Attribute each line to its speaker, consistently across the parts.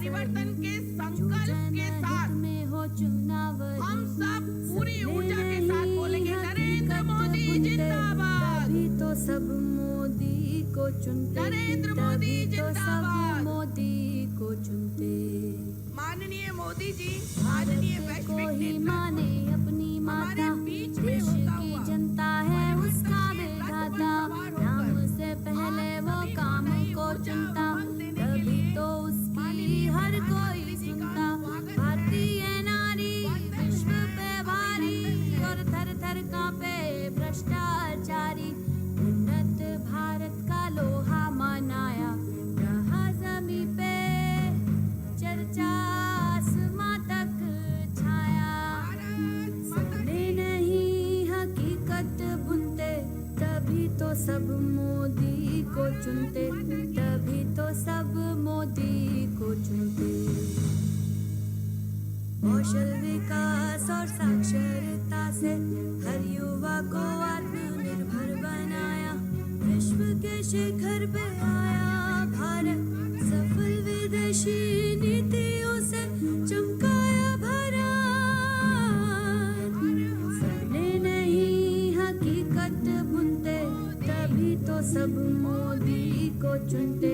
Speaker 1: परिवर्तन के संकल्प के साथ हम सब पूरी ऊर्जा के साथ बोलेंगे नरेंद्र मोदी जिंदाबाद।
Speaker 2: तभी तो सब मोदी को चुनते,
Speaker 1: नरेंद्र मोदी
Speaker 2: तभी तो सब
Speaker 1: जिंदाबाद।
Speaker 2: मोदी को चुनते।
Speaker 1: माननीय मोदी जी, माननीय
Speaker 2: भारत को
Speaker 1: वैश्विक
Speaker 2: ही
Speaker 1: नेता,
Speaker 2: माने अपनी
Speaker 1: हमारे
Speaker 2: माता,
Speaker 1: बीच में
Speaker 2: देश
Speaker 1: होता
Speaker 2: की
Speaker 1: हुआ
Speaker 2: जनता है उसका
Speaker 1: परिवर्तन के रथ पर
Speaker 2: विधाता।
Speaker 1: सवार होकर
Speaker 2: नाम से पहले
Speaker 1: आप
Speaker 2: वो
Speaker 1: सभी को
Speaker 2: काम
Speaker 1: नई
Speaker 2: को
Speaker 1: ऊर्जा
Speaker 2: चुनता,
Speaker 1: उमंग देने के
Speaker 2: तभी
Speaker 1: लिए
Speaker 2: तो उसकी
Speaker 1: माननीय
Speaker 2: हर कोई
Speaker 1: प्रधानमंत्री जी का
Speaker 2: सुनता।
Speaker 1: स्वागत है।
Speaker 2: भारतीय नारी
Speaker 1: वंदन
Speaker 2: विश्व
Speaker 1: है,
Speaker 2: पे
Speaker 1: अभिनंदन
Speaker 2: भारी
Speaker 1: है।
Speaker 2: और थर थर कांपे भ्रष्टाचारी। उन्नत भारत का लोहा मनाया रहा जमी पे, चर्चा आसमां तक छाया।
Speaker 1: भारत माता
Speaker 2: सपने नहीं हकीकत बुनते, तभी तो सब मोदी को चुनते, तभी तो सब मोदी को चुनते। कौशल विकास और साक्षरता से हर युवा को आत्मनिर्भर बनाया। विश्व के शिखर पे आया भारत, सफल विदेशी नीतियों से चमकाया भारत। सपने नहीं हकीकत बुनते, तभी तो सब मोदी को चुनते,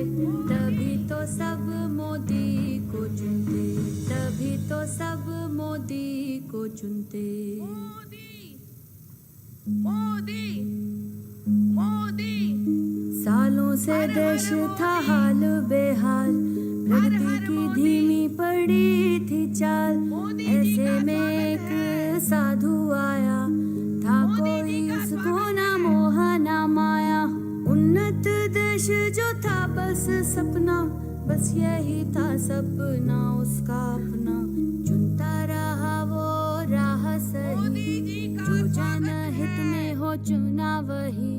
Speaker 2: तभी तो सब मोदी को चुनते, तभी तो सब मोदी को चुनते।
Speaker 1: मोदी मोदी मोदी।
Speaker 2: सालों से देश था हाल बेहाल, प्रगति की धीमी पड़ी थी चाल। ऐसे में एक साधु आया था, कोई उसको ना मोहा ना माया। उन्नत देश जो था बस सपना, बस यही था सपना उसका अपना। चुनता रहा वो राह सही, जो जनहित में हो चुना वही।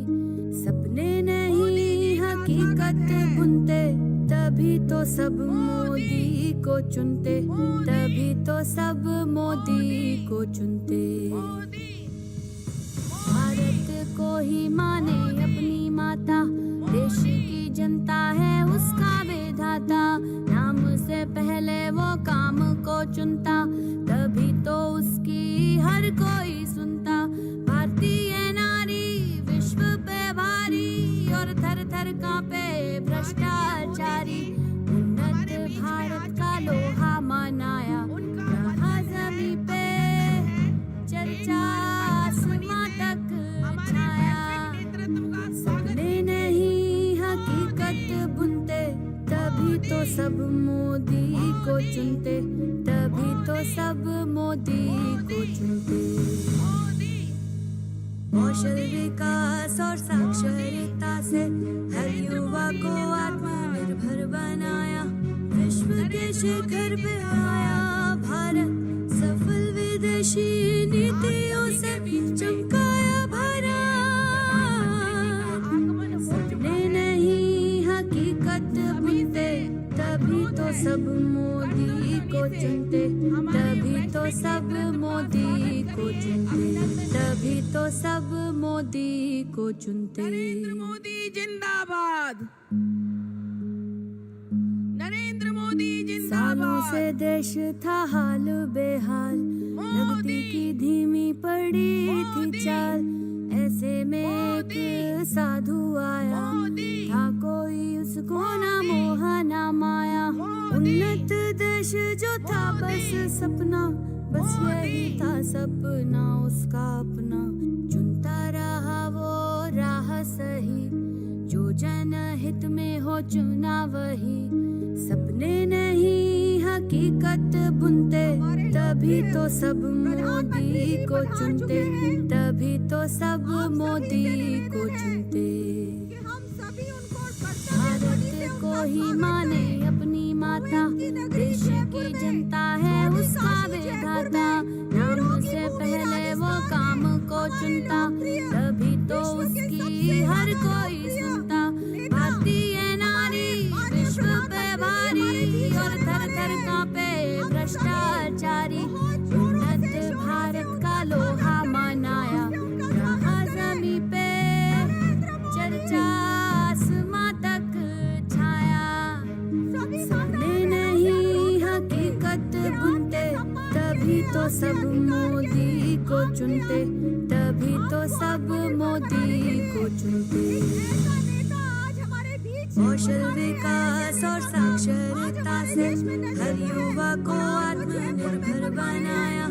Speaker 2: सपने नहीं हकीकत बुनते, तभी तो सब मोदी को चुनते, तभी तो सब मोदी को चुनते। भारत को ही माने अपनी माता, देश की जनता है उसका विधाता। नाम से पहले वो काम को चुनता, तभी तो उसकी हर कोई सुनता। भारतीय नारी विश्व पे भारी और थर थर कांपे भ्रष्टाचारी। उन्नत भारत का लोहा मनाया रहा जमी पे, चर्चा आसमां तक छाया। सपने नहीं हकीकत बुनते, तभी तो सब मोदी को चुनते, तभी तो सब मोदी को चुनते। कौशल विकास और साक्षरता से हर युवा को आत्मनिर्भर बनाया। विश्व के शिखर पे आया भारत, सफल विदेशी नीतियों से चमकाया भारत। सपने नहीं हकीकत बुनते, तभी तो सब मोदी को चुनते, तभी तो सब मोदी को चुनते, तभी तो सब मोदी को चुनते।
Speaker 1: नरेंद्र मोदी जिंदाबाद। नरेंद्र मोदी
Speaker 2: सालों
Speaker 1: जिंदाबाद।
Speaker 2: से देश था हाल बेहाल, प्रगति की धीमी पड़ी थी चाल। ऐसे में एक साधु आया था, कोई उसको ना मोहा ना माया। उन्नत देश जो था बस सपना, बस यही था सपना उसका अपना। चुनता रहा वो राह सही, जो जनहित में हो चुना वही। सपने नहीं हकीकत बुनते, तभी तो सब मोदी को चुनते, तभी तो सब मोदी को चुनते। भारत को ही माने अपनी माता, देश की जनता है उसका विधाता। नाम से पहले वो काम को चुनता, तभी तो उसकी हर कोई सुनता। भारतीय नारी विश्व पे भारी और थर थर कांपे भ्रष्टाचारी। उन्नत भारत का लोहा मनाया रहा जमी पे, चर्चा आसमां तक छाया। सपने नहीं तो सब मोदी को चुनते, तभी तो सब मोदी को चुनते। कौशल विकास और साक्षरता से हर युवा को आत्मनिर्भर बनाया,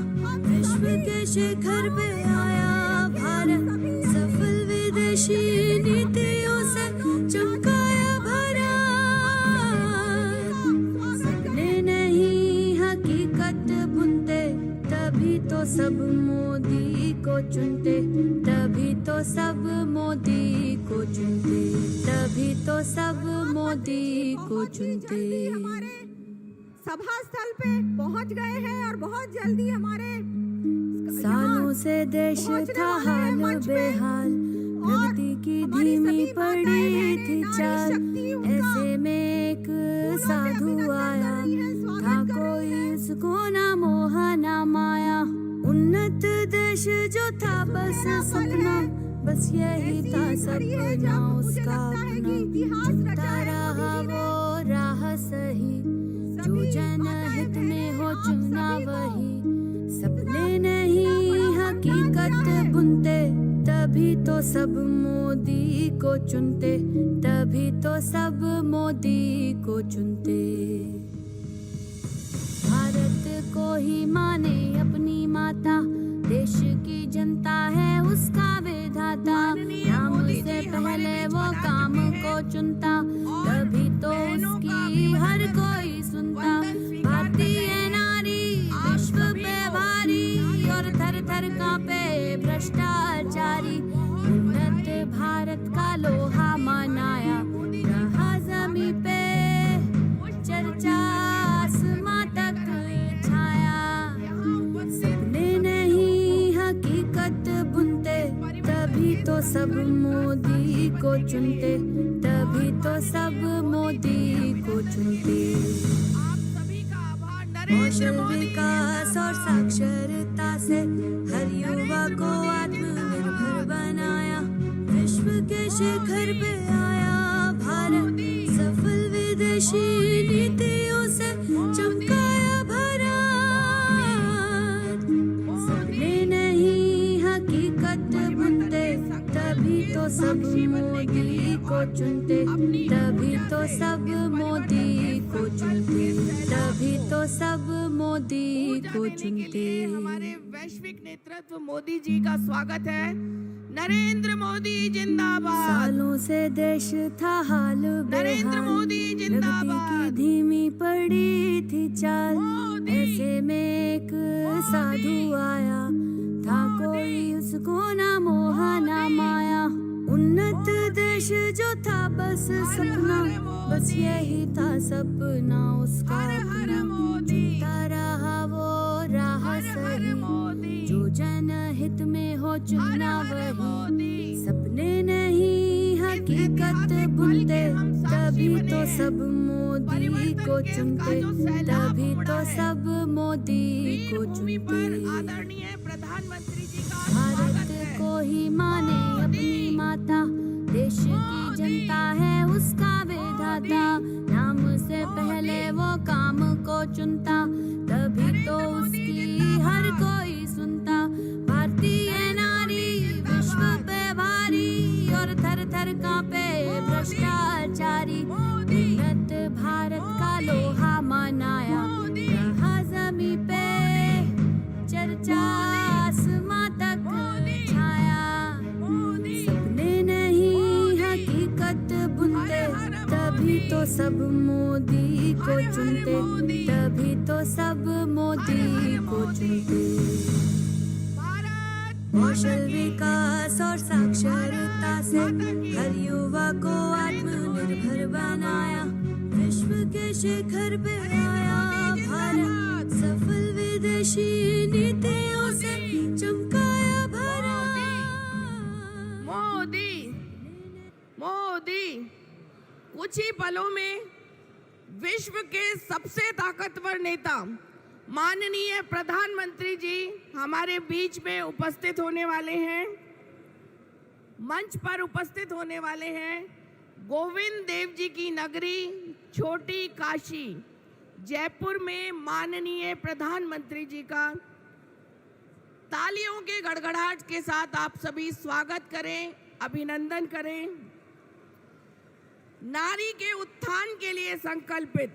Speaker 2: विश्व के शिखर पे आया भारत, सफल विदेशी नीतियों से चमकाया भारत। सपने नहीं हकीकत बुनते, तभी तो सब मोदी को चुनते, तभी तो सब मोदी को चुनते, तभी तो सब मोदी को चुनते।
Speaker 3: सभा स्थल पे पहुंच गए हैं और बहुत जल्दी हमारे
Speaker 2: सालों से देश था हाल बेहाल, प्रगति की धीमी पड़ी थी चाल, ऐसे में एक साधु आया, था कोई उसको ना मोह ना माया। उन्नत देश जो था बस सपना, बस यही था सपना उसका अपना, चुनता रहा वो राह सही, जो जनहित में हो चुना वही। सपने नहीं हकीकत बुनते, तभी तो सब मोदी को चुनते, तभी तो सब मोदी को चुनते। भारत को ही माने अपनी माता, देश की जनता है उसका विधाता, नाम से पहले वो काम को चुनता, तभी तो उसकी हर कोई सुनता। भारतीय नारी विश्व पे भारी, और थर थर कांपे भ्रष्टाचारी, उन्नत भारत का लोहा मनाया, रहा जमी पे चर्चा आसमां तक छाया। सपने नहीं हकीकत बुनते, तभी तो सब मोदी को चुनते, तभी तो सब मोदी को चुनते। कौशल विकास और साक्षरता से हर युवा को आत्मनिर्भर बनाया, विश्व के शिखर पे आया भारत, सफल विदेशी नीतियों से चमकाया भारत। सपने नहीं हकीकत बुनते, तभी तो सब मोदी को चुनते, तभी तो सब मोदी को चुनते, तभी तो सब मोदी को चुनते।
Speaker 1: हमारे वैश्विक नेतृत्व मोदी जी का स्वागत है। नरेंद्र मोदी जिंदाबाद।
Speaker 2: सालों से देश था हाल
Speaker 1: नरेंद्र
Speaker 2: बेहाल,
Speaker 1: मोदी
Speaker 2: प्रगति
Speaker 1: जिंदाबाद।
Speaker 2: की धीमी पड़ी थी चाल,
Speaker 1: मोदी।
Speaker 2: ऐसे में एक साधु आया, था कोई उसको ना मोह ना माया। उन्नत देश जो था बस सपना, बस यही था सपना उसका अपना, चुनता रहा वो राह सही, जो जनहित में हो चुना वही। सपने नहीं हकीकत बुनते, तभी तो सब मोदी को चुनते, तभी तो सब मोदी को चुनते।
Speaker 1: आदरणीय प्रधानमंत्री जी का
Speaker 2: भारत को ही माने अपनी माता, देश की जनता है उसका विधाता, नाम से पहले वो काम को चुनता, तभी तो उसकी हर कोई सुनता। भारतीय नारी विश्व पे भारी, और थर थर कांपे भ्रष्टाचारी, उन्नत भारत का लोहा मनाया, रहा जमी पे चर्चा आसमां तक छाया। सपने नहीं हकीकत बुनते, तभी तो सब मोदी को चुनते, तभी तो सब मोदी को चुनते। कौशल विकास और साक्षरता से हर युवा को आत्मनिर्भर बनाया, विश्व के शिखर पे आया भारत, सफल विदेशी नीतियों से चमकाया भारत।
Speaker 1: मोदी मोदी कुछ ही पलों में विश्व के सबसे ताकतवर नेता माननीय प्रधानमंत्री जी हमारे बीच में उपस्थित होने वाले हैं। मंच पर उपस्थित होने वाले हैं गोविंद देव जी की नगरी छोटी काशी, जयपुर में माननीय प्रधानमंत्री जी का तालियों के गड़गड़ाहट के साथ आप सभी स्वागत करें, अभिनंदन करें। नारी के उत्थान के लिए संकल्पित,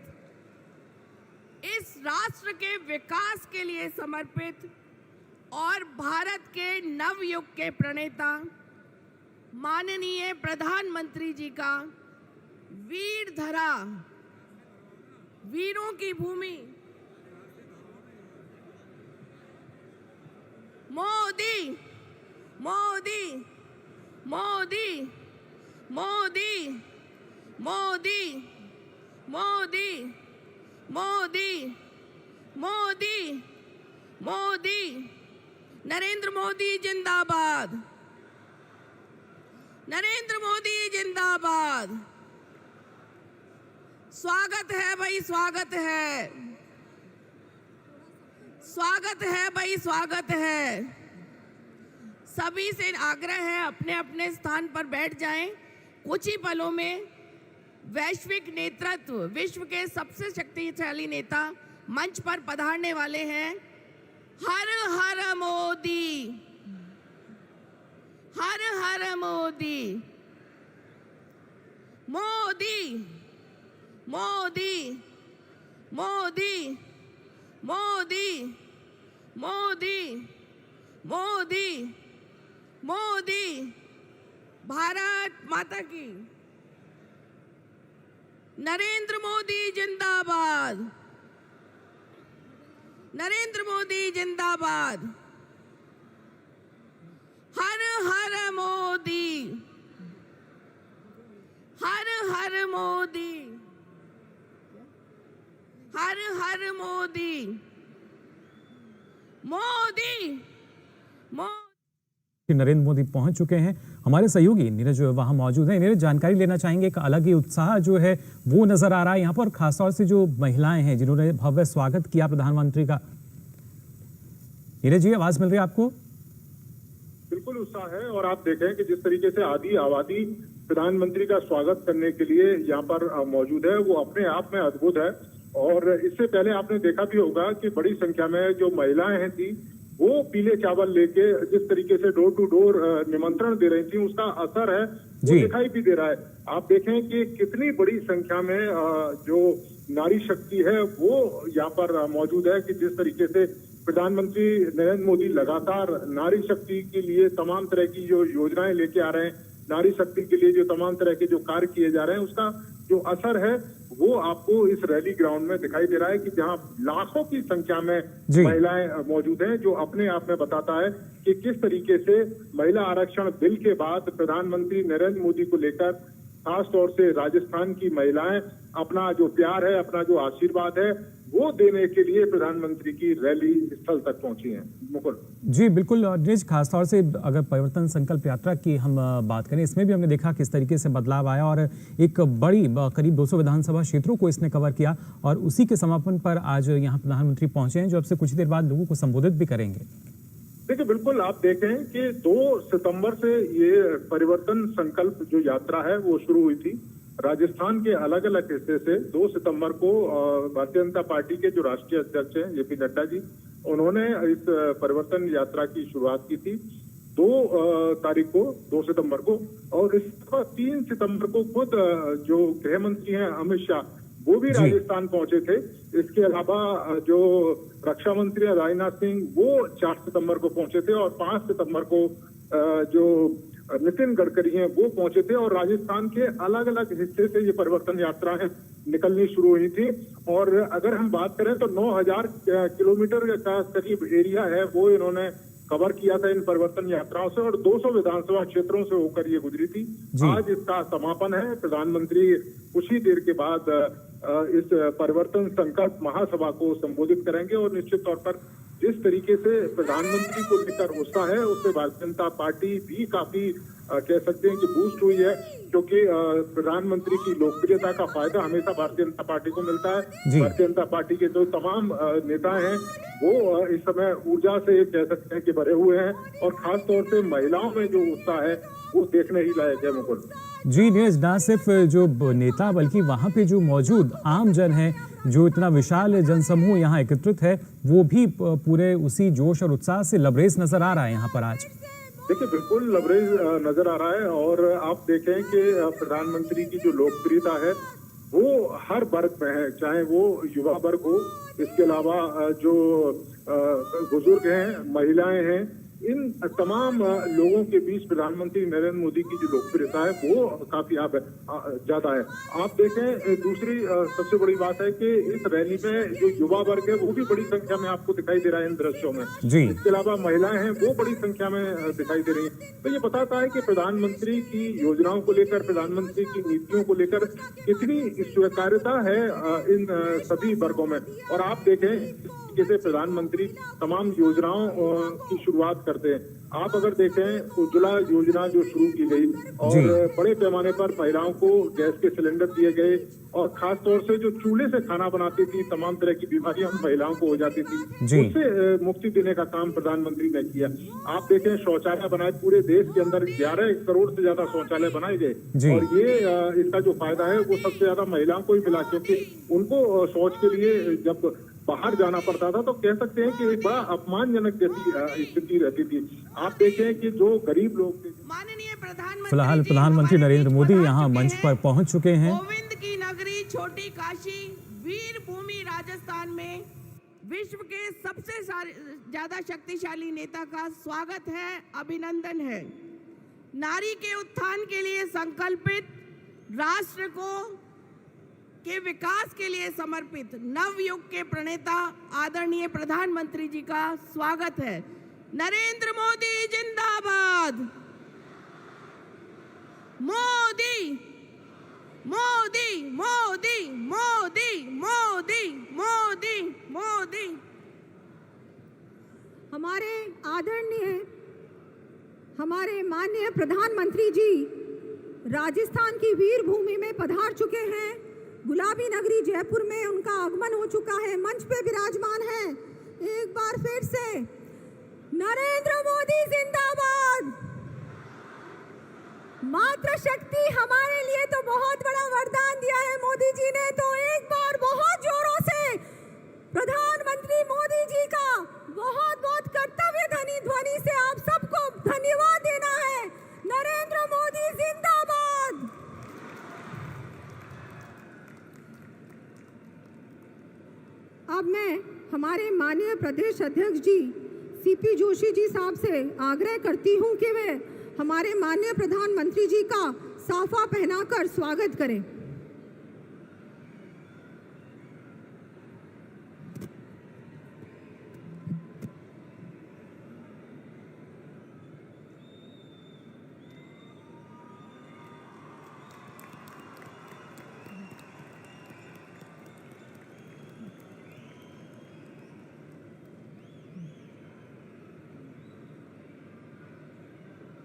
Speaker 1: इस राष्ट्र के विकास के लिए समर्पित और भारत के नवयुग के प्रणेता माननीय प्रधानमंत्री जी का वीर धरा, वीरों की भूमि मोदी मोदी मोदी मोदी मोदी मोदी मोदी मोदी मोदी नरेंद्र मोदी जिंदाबाद, नरेंद्र मोदी जिंदाबाद। स्वागत है भाई, स्वागत है, स्वागत है भाई, स्वागत है। सभी से आग्रह है अपने अपने स्थान पर बैठ जाएं। कुछ ही पलों में वैश्विक नेतृत्व, विश्व के सबसे शक्तिशाली नेता मंच पर पधारने वाले हैं। हर हर मोदी, हर हर मोदी, मोदी मोदी मोदी मोदी मोदी मोदी मोदी। भारत माता की। नरेंद्र मोदी जिंदाबाद, नरेंद्र मोदी जिंदाबाद। हर हर मोदी, हर हर मोदी, हर हर मोदी, मोदी मोदी।
Speaker 4: नरेंद्र मोदी पहुंच चुके हैं। हमारे सहयोगी नीरज वहां मौजूद हैं। नीरज, जानकारी लेना चाहेंगे। एक अलग ही उत्साह जो है वो नजर आ रहा है यहाँ पर, खासतौर से जो महिलाएं हैं जिन्होंने भव्य स्वागत किया प्रधानमंत्री का। नीरज जी, आवाज मिल रही है आपको?
Speaker 5: बिल्कुल उत्साह है, और आप देखें कि जिस तरीके से आधी आबादी प्रधानमंत्री का स्वागत करने के लिए यहाँ पर मौजूद है, वो अपने आप में अद्भुत है। और इससे पहले आपने देखा भी होगा कि बड़ी संख्या में जो महिलाएं थी वो पीले चावल लेके जिस तरीके से डोर टू डोर निमंत्रण दे रही थी, उसका असर है वो दिखाई भी दे रहा है। आप देखें कि कितनी बड़ी संख्या में जो नारी शक्ति है वो यहाँ पर मौजूद है, कि जिस तरीके से प्रधानमंत्री नरेंद्र मोदी लगातार नारी शक्ति के लिए तमाम तरह की जो योजनाएं लेके आ रहे हैं, नारी शक्ति के लिए जो तमाम तरह के जो कार्य किए जा रहे हैं, उसका जो असर है वो आपको इस रैली ग्राउंड में दिखाई दे रहा है, कि जहां लाखों की संख्या में महिलाएं मौजूद हैं, जो अपने आप में बताता है कि किस तरीके से महिला आरक्षण बिल के बाद प्रधानमंत्री नरेंद्र मोदी को लेकर खास तौर से राजस्थान की महिलाएं अपना जो प्यार है, अपना जो आशीर्वाद है, वो देने के लिए प्रधानमंत्री की रैली स्थल तक पहुंची हैं। मुकुल
Speaker 4: जी बिल्कुल। नीरज, खासतौर से अगर परिवर्तन संकल्प यात्रा की हम बात करें, इसमें भी हमने देखा किस तरीके से बदलाव आया और एक बड़ी करीब 200 विधानसभा क्षेत्रों को इसने कवर किया, और उसी के समापन पर आज यहाँ प्रधानमंत्री पहुंचे हैं, जो अब से कुछ देर बाद लोगों को संबोधित भी करेंगे।
Speaker 5: देखिए, बिल्कुल आप देखें कि 2 सितंबर से ये परिवर्तन संकल्प जो यात्रा है वो शुरू हुई थी। राजस्थान के अलग अलग हिस्से से 2 सितंबर को भारतीय जनता पार्टी के जो राष्ट्रीय अध्यक्ष हैं जेपी नड्डा जी, उन्होंने इस परिवर्तन यात्रा की शुरुआत की थी 2 तारीख को, 2 सितंबर को। और इसके बाद 3 सितंबर को खुद जो गृह मंत्री हैं अमित शाह, वो भी राजस्थान पहुंचे थे। इसके अलावा जो रक्षा मंत्री राजनाथ सिंह, वो 4 सितंबर को पहुंचे थे, और 5 सितंबर को जो नितिन गडकरी हैं वो पहुंचे थे। और राजस्थान के अलग अलग हिस्से से ये परिवर्तन यात्राएं निकलनी शुरू हुई थी। और अगर हम बात करें तो 9000 किलोमीटर का करीब एरिया है वो इन्होंने कवर किया था इन परिवर्तन यात्राओं से, और 200 विधानसभा क्षेत्रों से होकर ये गुजरी थी। आज इसका समापन है। प्रधानमंत्री कुछ ही देर के बाद इस परिवर्तन संकल्प महासभा को संबोधित करेंगे, और निश्चित तौर पर जिस तरीके से प्रधानमंत्री को लेकर उत्साह है, उससे भारतीय जनता पार्टी भी काफी कह सकते हैं कि बूस्ट हुई है, क्योंकि प्रधानमंत्री की लोकप्रियता का फायदा हमेशा भारतीय जनता पार्टी को मिलता है।
Speaker 4: जी।
Speaker 5: भारतीय जनता पार्टी के जो तमाम नेता हैं वो इस समय ऊर्जा से कह सकते हैं कि भरे हुए हैं, और खास तौर से महिलाओं में जो उत्साह है वो देखने ही लायक है। मुकुल
Speaker 4: जी नीरज, ना सिर्फ जो नेता बल्कि वहाँ पे जो मौजूद आम जन है, जो इतना विशाल जनसमूह यहाँ एकत्रित है, वो भी पूरे उसी जोश और उत्साह से लबरेज नजर आ रहा है यहाँ पर आज।
Speaker 5: देखिए बिल्कुल लबरेज नजर आ रहा है, और आप देखें कि प्रधानमंत्री की जो लोकप्रियता है वो हर वर्ग में है, चाहे वो युवा वर्ग हो, इसके अलावा जो बुजुर्ग हैं, महिलाएं हैं, इन तमाम लोगों के बीच प्रधानमंत्री नरेंद्र मोदी की जो लोकप्रियता है वो काफी ज्यादा है। आप देखें दूसरी सबसे बड़ी बात है कि इस रैली में जो युवा वर्ग है वो भी बड़ी संख्या में आपको दिखाई दे रहा है इन दृश्यों में।
Speaker 4: जी।
Speaker 5: इसके अलावा महिलाएं हैं वो बड़ी संख्या में दिखाई दे रही हैं। तो ये बताता है कि प्रधानमंत्री की योजनाओं को लेकर, प्रधानमंत्री की नीतियों को लेकर कितनी स्वीकार्यता है इन सभी वर्गों में। और आप देखें जैसे प्रधानमंत्री तमाम योजनाओं की शुरुआत करते हैं। आप अगर देखें उज्ज्वला योजना जो शुरू की गई, और बड़े पैमाने पर महिलाओं को गैस के सिलेंडर दिए गए, और खास तौर से जो चूल्हे से खाना बनाती थी, तमाम तरह की बीमारियां महिलाओं को हो जाती थी, उससे मुक्ति देने का काम प्रधानमंत्री ने किया। आप देखें शौचालय बनाए, पूरे देश के अंदर 11 करोड़ से ज्यादा शौचालय बनाए गए, और ये इसका जो फायदा है वो सबसे ज्यादा महिलाओं को ही मिला, क्योंकि उनको शौच के लिए जब बाहर जाना पड़ता था तो कह सकते हैं कि एक बड़ा अपमानजनक जैसी स्थिति रहती थी। आप देखें कि जो गरीब लोग थे।
Speaker 1: माननीय प्रधानमंत्री,
Speaker 4: फिलहाल प्रधानमंत्री नरेंद्र मोदी यहाँ मंच पर पहुंच चुके हैं।
Speaker 1: गोविंद की नगरी छोटी काशी वीर भूमि राजस्थान में विश्व के सबसे ज्यादा शक्तिशाली नेता का स्वागत है, अभिनंदन है। नारी के उत्थान के लिए संकल्पित, राष्ट्र को के विकास के लिए समर्पित नवयुग के प्रणेता आदरणीय प्रधानमंत्री जी का स्वागत है। नरेंद्र मोदी जिंदाबाद। मोदी मोदी मोदी मोदी मोदी मोदी मोदी।
Speaker 3: हमारे आदरणीय, हमारे माननीय प्रधानमंत्री जी राजस्थान की वीर भूमि में पधार चुके हैं। गुलाबी नगरी जयपुर में उनका आगमन हो चुका है, मंच पे विराजमान है। एक बार फिर से नरेंद्र मोदी जिंदाबाद। मातृशक्ति हमारे लिए तो बहुत बड़ा वरदान दिया है मोदी जी ने, तो एक बार बहुत जोरों से प्रधानमंत्री मोदी जी का बहुत बहुत कर्तव्य ध्वनि से आप सबको धन्यवाद देना है। नरेंद्र मोदी जिंदाबाद। अब मैं हमारे माननीय प्रदेश अध्यक्ष जी सीपी जोशी जी साहब से आग्रह करती हूं कि वे हमारे माननीय प्रधानमंत्री जी का साफा पहनाकर स्वागत करें।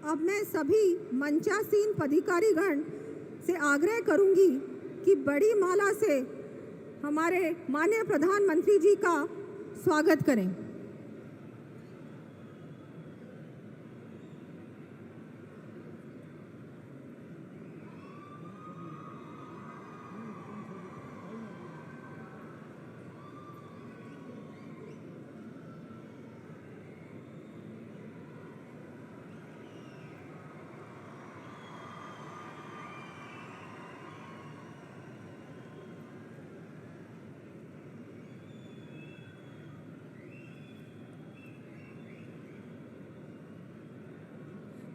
Speaker 3: अब मैं सभी मंचासीन पदाधिकारीगण से आग्रह करूंगी कि बड़ी माला से हमारे माननीय प्रधानमंत्री जी का स्वागत करें।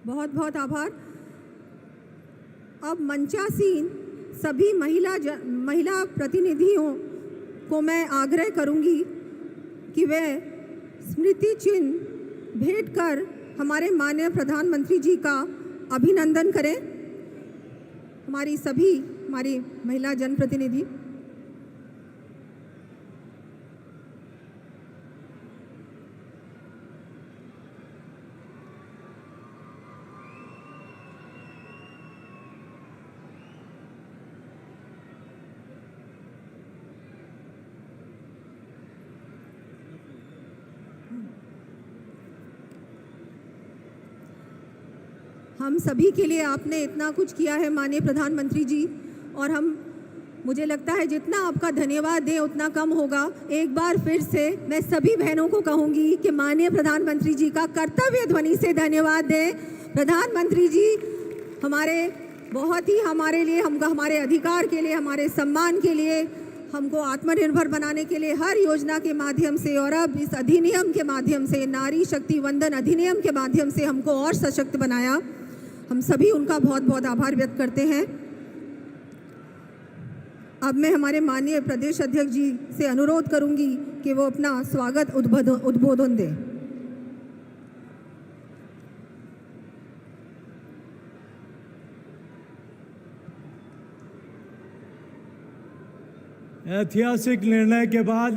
Speaker 3: बहुत बहुत आभार। अब मंचासीन सभी महिला प्रतिनिधियों को मैं आग्रह करूंगी कि वे स्मृति चिन्ह भेंट कर हमारे माननीय प्रधानमंत्री जी का अभिनंदन करें। हमारी महिला जनप्रतिनिधि। हम सभी के लिए आपने इतना कुछ किया है माननीय प्रधानमंत्री जी, और मुझे लगता है जितना आपका धन्यवाद दें उतना कम होगा। एक बार फिर से मैं सभी बहनों को कहूँगी कि माननीय प्रधानमंत्री जी का कर्तव्य ध्वनि से धन्यवाद दें। प्रधानमंत्री जी हमारे लिए, हमारे अधिकार के लिए, हमारे सम्मान के लिए, हमको आत्मनिर्भर बनाने के लिए हर योजना के माध्यम से और अब इस अधिनियम के माध्यम से, नारी शक्ति वंदन अधिनियम के माध्यम से हमको और सशक्त बनाया। हम सभी उनका बहुत बहुत आभार व्यक्त करते हैं। अब मैं हमारे माननीय प्रदेश अध्यक्ष जी से अनुरोध करूंगी कि वो अपना स्वागत उद्बोधन दें।
Speaker 6: ऐतिहासिक निर्णय के बाद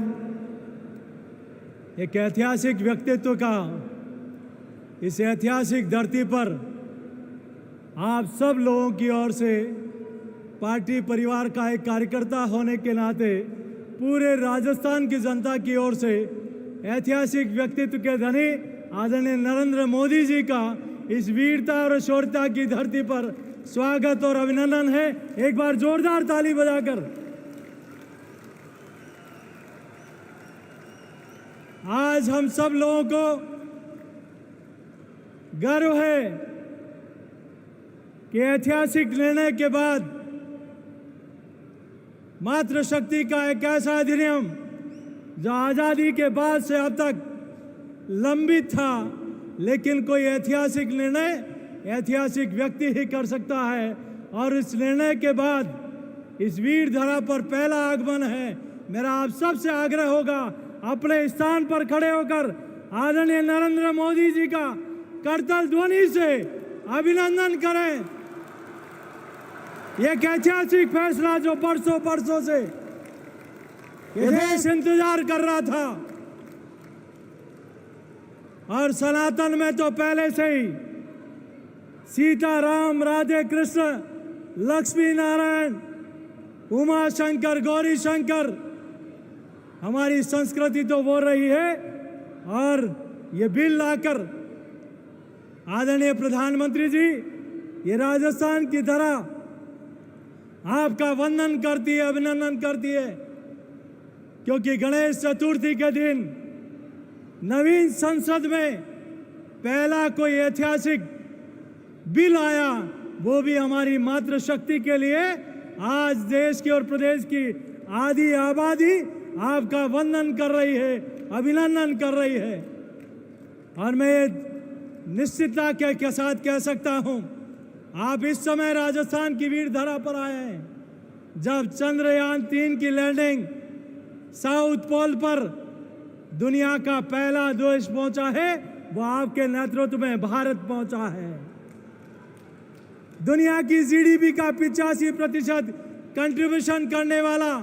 Speaker 6: एक ऐतिहासिक व्यक्तित्व का इस ऐतिहासिक धरती पर आप सब लोगों की ओर से, पार्टी परिवार का एक कार्यकर्ता होने के नाते पूरे राजस्थान की जनता की ओर से ऐतिहासिक व्यक्तित्व के धनी आदरणीय नरेंद्र मोदी जी का इस वीरता और शौर्यता की धरती पर स्वागत और अभिनंदन है। एक बार जोरदार ताली बजाकर। आज हम सब लोगों को गर्व है कि ऐतिहासिक निर्णय के बाद मातृशक्ति का एक ऐसा अधिनियम जो आज़ादी के बाद से अब तक लंबित था, लेकिन कोई ऐतिहासिक निर्णय ऐतिहासिक व्यक्ति ही कर सकता है, और इस निर्णय के बाद इस वीर धरा पर पहला आगमन है। मेरा आप सबसे आग्रह होगा, अपने स्थान पर खड़े होकर आदरणीय नरेंद्र मोदी जी का करतल ध्वनि से अभिनंदन करें। यह ऐतिहासिक फैसला जो बरसों से ये देश इंतजार कर रहा था, और सनातन में तो पहले से ही सीता राम, राधे कृष्ण, लक्ष्मी नारायण, उमा शंकर, गौरी शंकर हमारी संस्कृति तो बोल रही है। और ये बिल लाकर आदरणीय प्रधानमंत्री जी, ये राजस्थान की धरा आपका वंदन करती है, अभिनंदन करती है, क्योंकि गणेश चतुर्थी के दिन नवीन संसद में पहला कोई ऐतिहासिक बिल आया, वो भी हमारी मातृशक्ति के लिए। आज देश की और प्रदेश की आधी आबादी आपका वंदन कर रही है, अभिनंदन कर रही है। और मैं निश्चितता के साथ कह सकता हूं, आप इस समय राजस्थान की वीर धरा पर आए हैं। जब चंद्रयान 3 की लैंडिंग साउथ पोल पर दुनिया का पहला देश पहुंचा है, वो आपके नेतृत्व में भारत पहुंचा है। दुनिया की जीडीपी का 85% कंट्रीब्यूशन करने वाला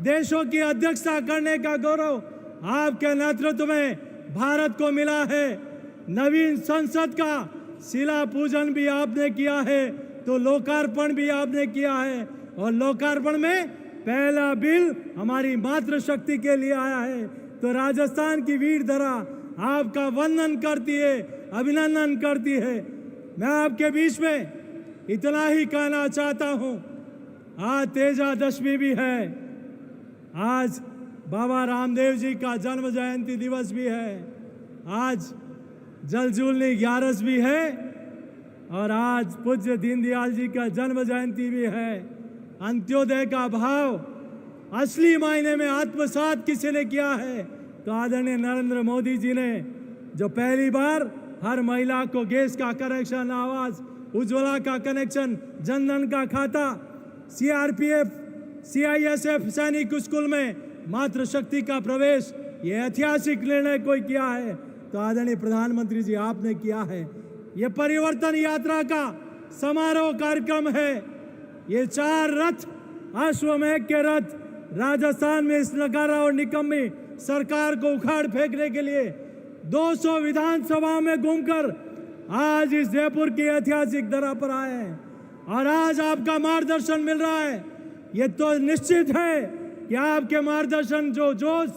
Speaker 6: देशों की अध्यक्षता करने का गौरव आपके नेतृत्व में भारत को मिला है। नवीन संसद का शिला पूजन भी आपने किया है, तो लोकार्पण भी आपने किया है, और लोकार्पण में पहला बिल हमारी मातृशक्ति के लिए आया है। तो राजस्थान की वीर धरा आपका वंदन करती है, अभिनंदन करती है। मैं आपके बीच में इतना ही कहना चाहता हूं, आज तेजादशमी भी है, आज बाबा रामदेव जी का जन्म जयंती दिवस भी है, आज जलजूलनी 11 भी है, और आज पूज्य दीनदयाल जी का जन्म जयंती भी है। अंत्योदय का भाव असली मायने में आत्मसात किसी ने किया है, तो आदरणीय नरेंद्र मोदी जी ने, जो पहली बार हर महिला को गैस का कनेक्शन, आवास, उज्ज्वला का कनेक्शन, जनधन का खाता, सीआरपीएफ, सीआईएसएफ सैनिक स्कूल में मातृशक्ति का प्रवेश, ये ऐतिहासिक निर्णय कोई किया है, तो आदरणीय प्रधानमंत्री जी आपने किया है। ये परिवर्तन यात्रा का समारोह कार्यक्रम है। ये 4 रथ, अश्वमेघ के रथ, राजस्थान में इस नकारा और निकम्मी सरकार को उखाड़ फेंकने के लिए 200 विधानसभा में घूमकर आज इस जयपुर की ऐतिहासिक धरा पर आए हैं, और आज आपका मार्गदर्शन मिल रहा है। ये तो निश्चित है कि आपके मार्गदर्शन, जो जोश,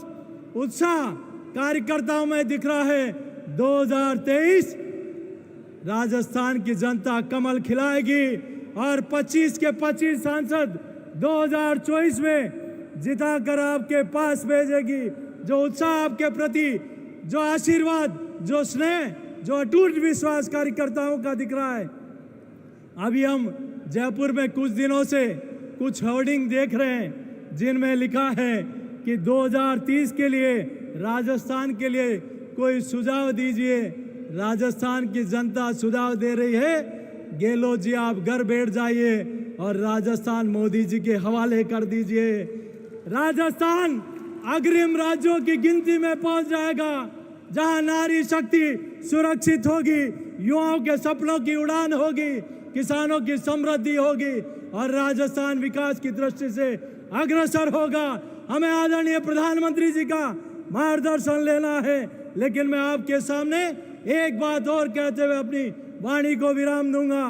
Speaker 6: उत्साह कार्यकर्ताओं में दिख रहा है, 2023 राजस्थान की जनता कमल खिलाएगी और 25 के 25 सांसद 2024 में जिताकर आपके पास भेजेगी। जो उत्साह आपके प्रति, जो आशीर्वाद, जो स्नेह, जो अटूट विश्वास कार्यकर्ताओं का दिख रहा है। अभी हम जयपुर में कुछ दिनों से कुछ होर्डिंग देख रहे हैं जिनमें लिखा है कि 2030 के लिए राजस्थान के लिए कोई सुझाव दीजिए। राजस्थान की जनता सुझाव दे रही है, गहलोत जी आप घर बैठ जाइए और राजस्थान मोदी जी के हवाले कर दीजिए। राजस्थान अग्रिम राज्यों की गिनती में पहुंच जाएगा जहां नारी शक्ति सुरक्षित होगी, युवाओं के सपनों की उड़ान होगी, किसानों की समृद्धि होगी और राजस्थान विकास की दृष्टि से अग्रसर होगा। हमें आदरणीय प्रधानमंत्री जी का मार्गदर्शन लेना है। लेकिन मैं आपके सामने एक बात और कहते हुए अपनी वाणी को विराम दूंगा।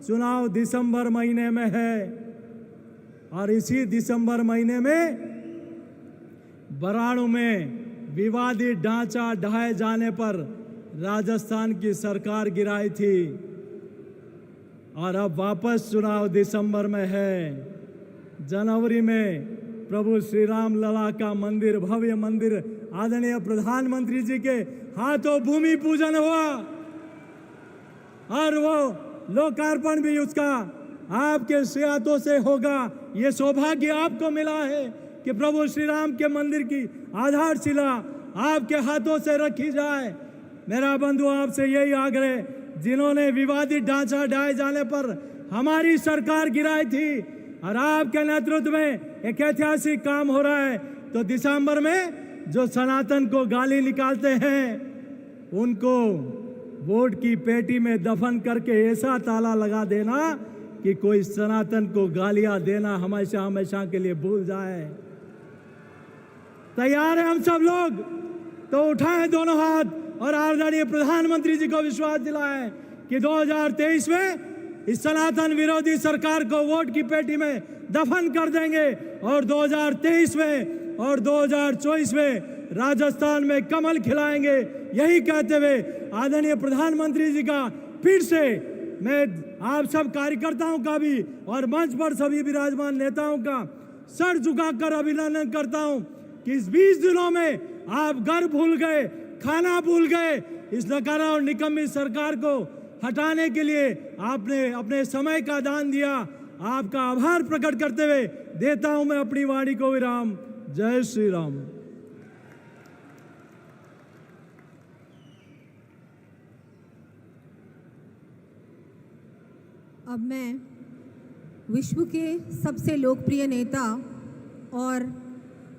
Speaker 6: चुनाव दिसंबर महीने में है और इसी दिसंबर महीने में बराणु में विवादित ढांचा ढहाए जाने पर राजस्थान की सरकार गिराई थी और अब वापस चुनाव दिसंबर में है। जनवरी में प्रभु श्री राम लला का मंदिर, भव्य मंदिर, आदरणीय प्रधानमंत्री जी के हाथों भूमि पूजन हुआ और वो लोकार्पण भी उसका आपके हाथों से होगा। ये सौभाग्य आपको मिला है कि प्रभु श्री राम के मंदिर की आधारशिला आपके हाथों से रखी जाए। मेरा बंधु आपसे यही आग्रह, जिन्होंने विवादित ढांचा ढाए जाने पर हमारी सरकार गिराई थी और आपके नेतृत्व में एक ऐतिहासिक काम हो रहा है, तो दिसंबर में जो सनातन को गाली निकालते हैं उनको वोट की पेटी में दफन करके ऐसा ताला लगा देना कि कोई सनातन को गालियां देना हमेशा हमेशा के लिए भूल जाए। तैयार है हम सब लोग? तो उठाएं दोनों हाथ और आदरणीय प्रधानमंत्री जी को विश्वास दिलाएं कि 2023 में इस सनातन विरोधी सरकार को वोट की पेटी में दफन कर देंगे और 2023 में और 2024 में राजस्थान में कमल खिलाएंगे। यही कहते हुए आदरणीय प्रधानमंत्री जी का फिर से मैं आप सब कार्यकर्ताओं का भी और मंच पर सभी विराजमान नेताओं का सर झुकाकर अभिनंदन करता हूं कि इस 20 दिनों में आप घर भूल गए, खाना भूल गए। इस नकारा और निकम्मी सरकार को हटाने के लिए आपने अपने समय का दान दिया। आपका आभार प्रकट करते हुए देता हूं मैं अपनी वाणी को विराम। जय श्री राम।
Speaker 3: अब मैं विश्व के सबसे लोकप्रिय नेता और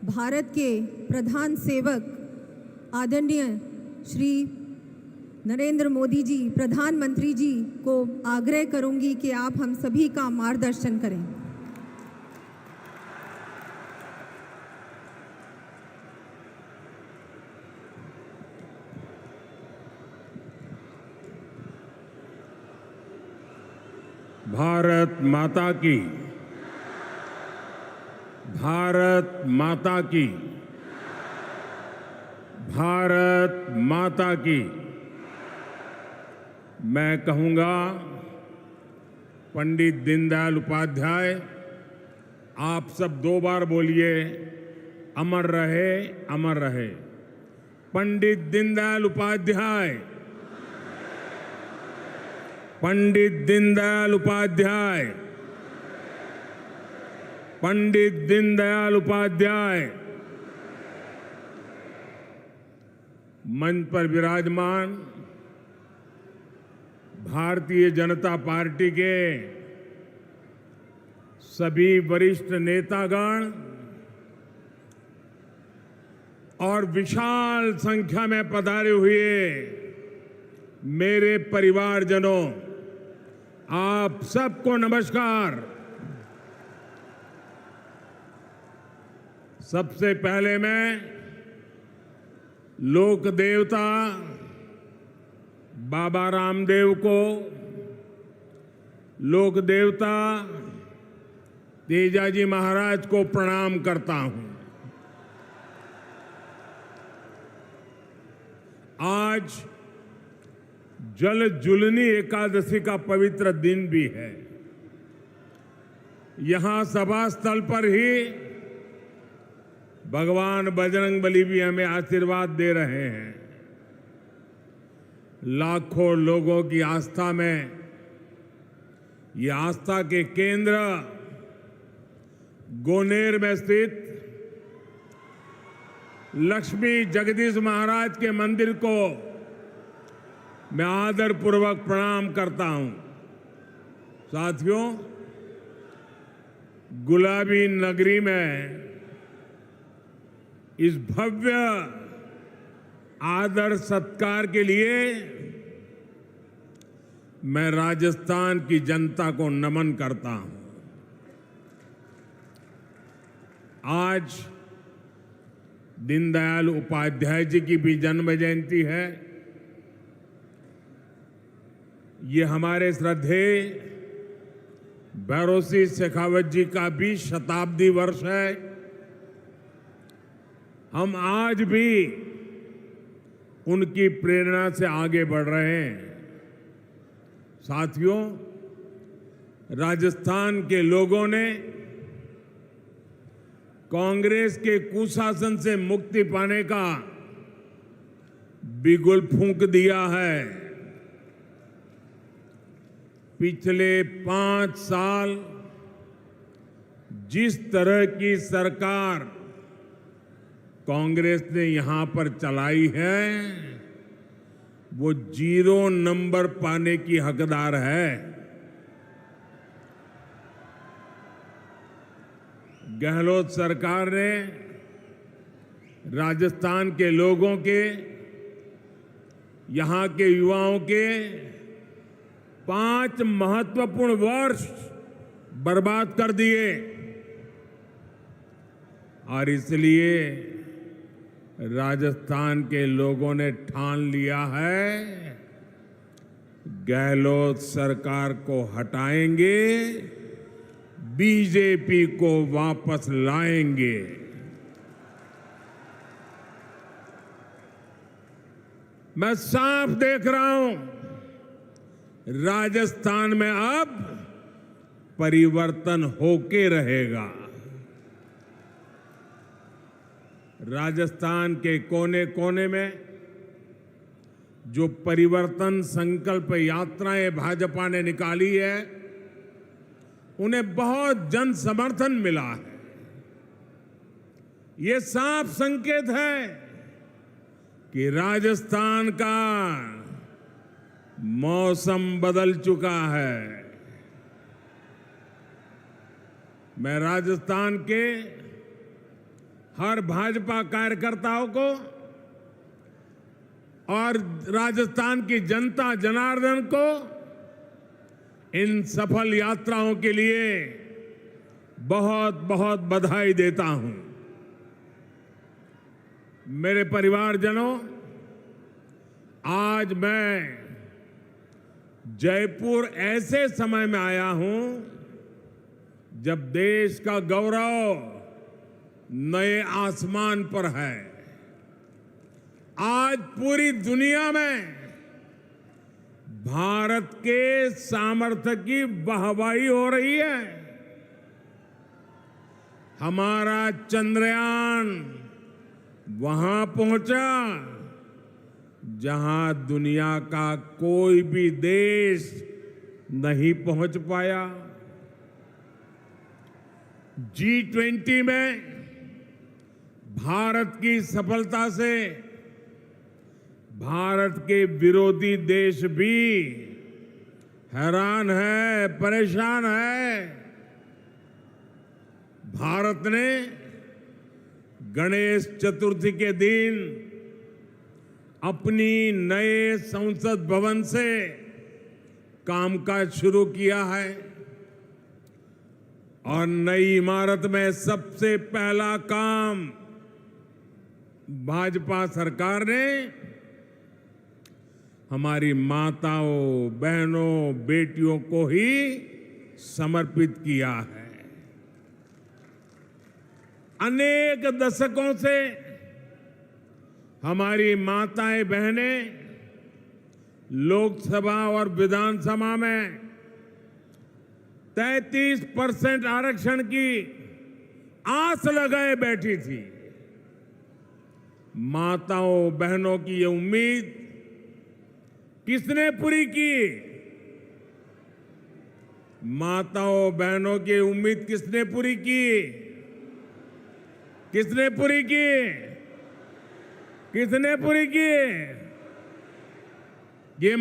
Speaker 3: भारत के प्रधान सेवक आदरणीय श्री नरेंद्र मोदी जी, प्रधानमंत्री जी को आग्रह करूंगी कि आप हम सभी का मार्गदर्शन करें।
Speaker 7: भारत माता की, भारत माता की, भारत माता की। मैं कहूँगा, पंडित दीनदयाल उपाध्याय, आप सब 2 बार बोलिए, अमर रहे, अमर रहे। पंडित दीनदयाल उपाध्याय, पंडित दीनदयाल उपाध्याय, पंडित दीनदयाल उपाध्याय। मंच पर विराजमान भारतीय जनता पार्टी के सभी वरिष्ठ नेतागण और विशाल संख्या में पधारे हुए मेरे परिवारजनों, आप सबको नमस्कार। सबसे पहले मैं लोक देवता बाबा रामदेव को, लोक देवता तेजाजी महाराज को प्रणाम करता हूं। आज जल जुलनी एकादशी का पवित्र दिन भी है। यहां सभा स्थल पर ही भगवान बजरंगबली भी हमें आशीर्वाद दे रहे हैं। लाखों लोगों की आस्था में ये आस्था के केंद्र गोनेर में स्थित लक्ष्मी जगदीश महाराज के मंदिर को मैं आदरपूर्वक प्रणाम करता हूं। साथियों, गुलाबी नगरी में इस भव्य आदर सत्कार के लिए मैं राजस्थान की जनता को नमन करता हूं। आज दीनदयाल उपाध्याय जी की भी जन्म जयंती है। ये हमारे श्रद्धेय भैरों सिंह शेखावत जी का भी शताब्दी वर्ष है। हम आज भी उनकी प्रेरणा से आगे बढ़ रहे हैं। साथियों, राजस्थान के लोगों ने कांग्रेस के कुशासन से मुक्ति पाने का बिगुल फूंक दिया है। पिछले 5 साल जिस तरह की सरकार कांग्रेस ने यहां पर चलाई है, वो 0 नंबर पाने की हकदार है। गहलोत सरकार ने राजस्थान के लोगों के, यहां के युवाओं के 5 महत्वपूर्ण वर्ष बर्बाद कर दिए और इसलिए राजस्थान के लोगों ने ठान लिया है, गहलोत सरकार को हटाएंगे, बीजेपी को वापस लाएंगे। मैं साफ देख रहा हूं, राजस्थान में अब परिवर्तन होके रहेगा। राजस्थान के कोने कोने में जो परिवर्तन संकल्प यात्राएं भाजपा ने निकाली है, उन्हें बहुत जन समर्थन मिला है। ये साफ संकेत है कि राजस्थान का मौसम बदल चुका है। मैं राजस्थान के हर भाजपा कार्यकर्ताओं को और राजस्थान की जनता जनार्दन को इन सफल यात्राओं के लिए बहुत बहुत बधाई देता हूं। मेरे परिवारजनों, आज मैं जयपुर ऐसे समय में आया हूं जब देश का गौरव नए आसमान पर है। आज पूरी दुनिया में भारत के सामर्थ्य की वाहवाही हो रही है। हमारा चंद्रयान वहां पहुंचा जहां दुनिया का कोई भी देश नहीं पहुंच पाया। G20 में भारत की सफलता से भारत के विरोधी देश भी हैरान है, परेशान है। भारत ने गणेश चतुर्थी के दिन अपनी नए संसद भवन से कामकाज शुरू किया है और नई इमारत में सबसे पहला काम भाजपा सरकार ने हमारी माताओं, बहनों, बेटियों को ही समर्पित किया है। अनेक दशकों से हमारी माताएं, बहनें लोकसभा और विधानसभा में 33% आरक्षण की आस लगाए बैठी थी। माताओं बहनों की ये उम्मीद किसने पूरी की? माताओं बहनों की उम्मीद किसने पूरी की? किसने पूरी की? किसने पूरी की? ये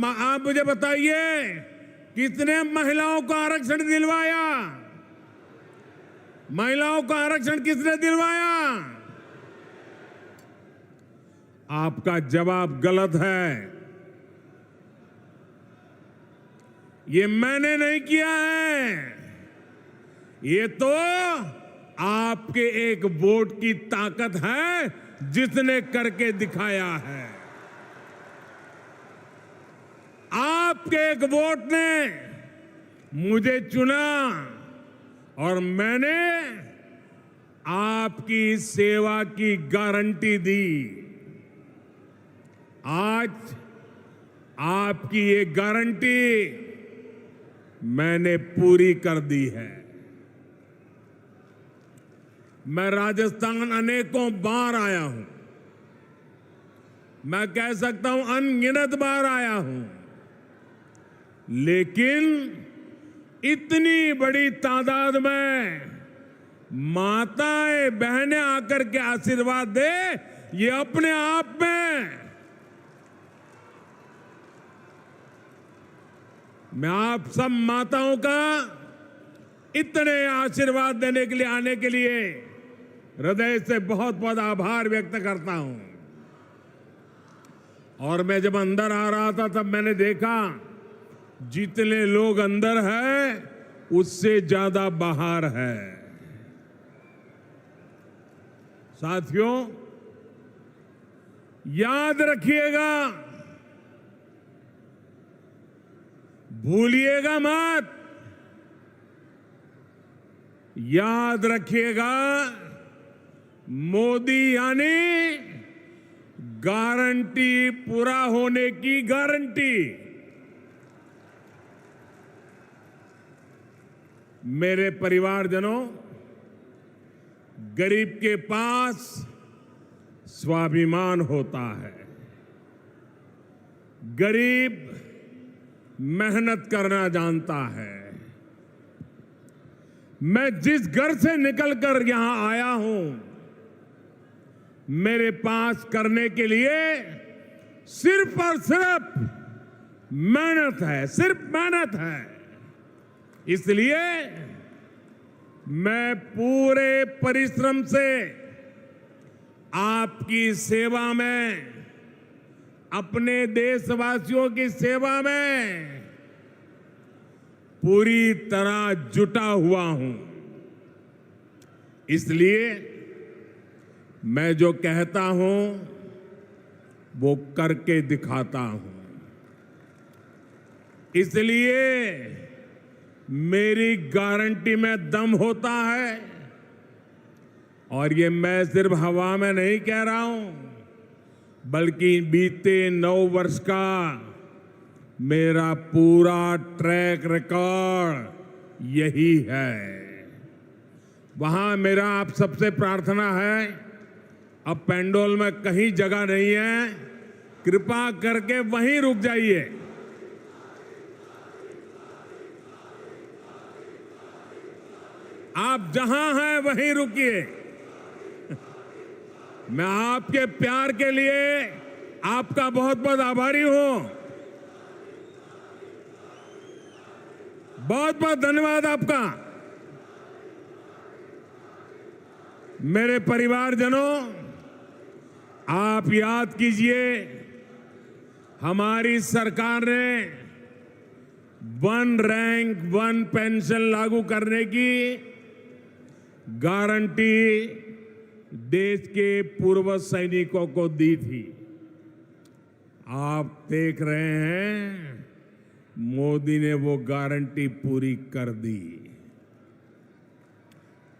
Speaker 7: आप मुझे बताइए, कितने महिलाओं को आरक्षण दिलवाया? महिलाओं को आरक्षण किसने दिलवाया? आपका जवाब गलत है। ये मैंने नहीं किया है, ये तो आपके एक वोट की ताकत है जिसने करके दिखाया है। आपके एक वोट ने मुझे चुना और मैंने आपकी सेवा की गारंटी दी। आज आपकी ये गारंटी मैंने पूरी कर दी है। मैं राजस्थान अनेकों बार आया हूं, मैं कह सकता हूं अनगिनत बार आया हूं, लेकिन इतनी बड़ी तादाद में माताएं बहनें आकर के आशीर्वाद दे, ये अपने आप में मैं आप सब माताओं का इतने आशीर्वाद देने के लिए आने के लिए हृदय से बहुत बहुत आभार व्यक्त करता हूं। और मैं जब अंदर आ रहा था तब मैंने देखा जितने लोग अंदर हैं उससे ज्यादा बाहर है। साथियों, याद रखिएगा, भूलिएगा मत, याद रखिएगा, मोदी यानी गारंटी पूरा होने की गारंटी। मेरे परिवारजनों, गरीब के पास स्वाभिमान होता है। गरीब मेहनत करना जानता है। मैं जिस घर से निकलकर यहां आया हूं, मेरे पास करने के लिए सिर्फ और सिर्फ मेहनत है, सिर्फ मेहनत है। इसलिए मैं पूरे परिश्रम से आपकी सेवा में, अपने देशवासियों की सेवा में पूरी तरह जुटा हुआ हूं। इसलिए मैं जो कहता हूं वो करके दिखाता हूं। इसलिए मेरी गारंटी में दम होता है। और ये मैं सिर्फ हवा में नहीं कह रहा हूं, बल्कि बीते 9 वर्ष का मेरा पूरा ट्रैक रिकॉर्ड यही है। वहां मेरा आप सबसे प्रार्थना है, अब पेंडोल में कहीं जगह नहीं है, कृपा करके वहीं रुक जाइए। आप जहां हैं वहीं रुकिए। मैं आपके प्यार के लिए आपका बहुत बहुत आभारी हूं। बहुत बहुत धन्यवाद आपका। मेरे परिवारजनों, आप याद कीजिए, हमारी सरकार ने 1 रैंक 1 पेंशन लागू करने की गारंटी देश के पूर्व सैनिकों को दी थी। आप देख रहे हैं, मोदी ने वो गारंटी पूरी कर दी।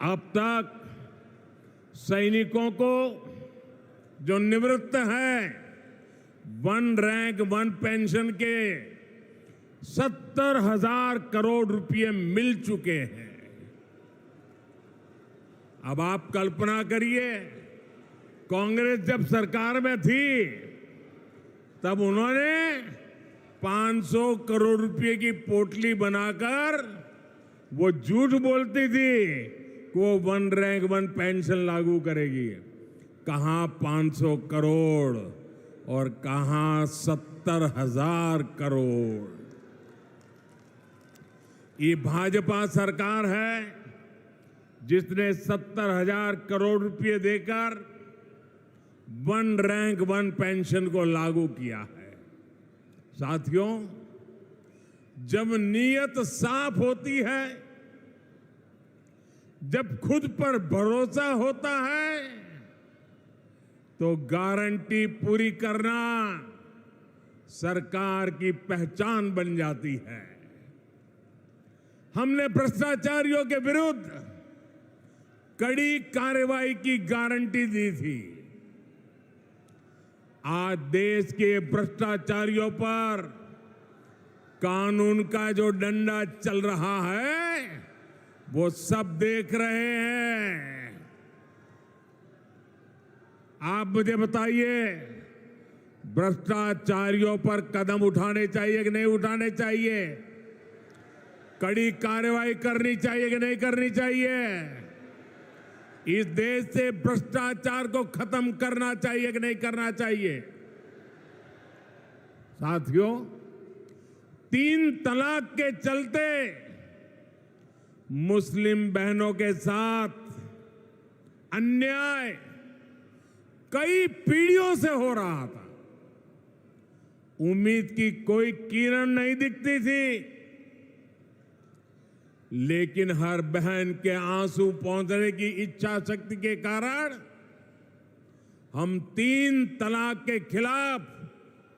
Speaker 7: अब तक सैनिकों को जो निवृत्त हैं वन रैंक वन पेंशन के 70,000 करोड़ रुपए मिल चुके हैं। अब आप कल्पना करिए, कांग्रेस जब सरकार में थी तब उन्होंने 500 करोड़ रुपए की पोटली बनाकर वो झूठ बोलती थी कि वो वन रैंक वन पेंशन लागू करेगी। कहां 500 करोड़ और कहां 70,000 करोड़। ये भाजपा सरकार है जिसने 70,000 करोड़ रुपए देकर वन रैंक वन पेंशन को लागू किया है। साथियों, जब नीयत साफ होती है, जब खुद पर भरोसा होता है, तो गारंटी पूरी करना सरकार की पहचान बन जाती है। हमने भ्रष्टाचारियों के विरुद्ध कड़ी कार्रवाई की गारंटी दी थी। आज देश के भ्रष्टाचारियों पर कानून का जो डंडा चल रहा है वो सब देख रहे हैं। आप मुझे बताइए, भ्रष्टाचारियों पर कदम उठाने चाहिए कि नहीं उठाने चाहिए? कड़ी कार्रवाई करनी चाहिए कि नहीं करनी चाहिए? इस देश से भ्रष्टाचार को खत्म करना चाहिए कि नहीं करना चाहिए? साथियों, 3 तलाक के चलते मुस्लिम बहनों के साथ अन्याय कई पीढ़ियों से हो रहा था। उम्मीद की कोई किरण नहीं दिखती थी, लेकिन हर बहन के आंसू पहुंचने की इच्छा शक्ति के कारण हम 3 तलाक के खिलाफ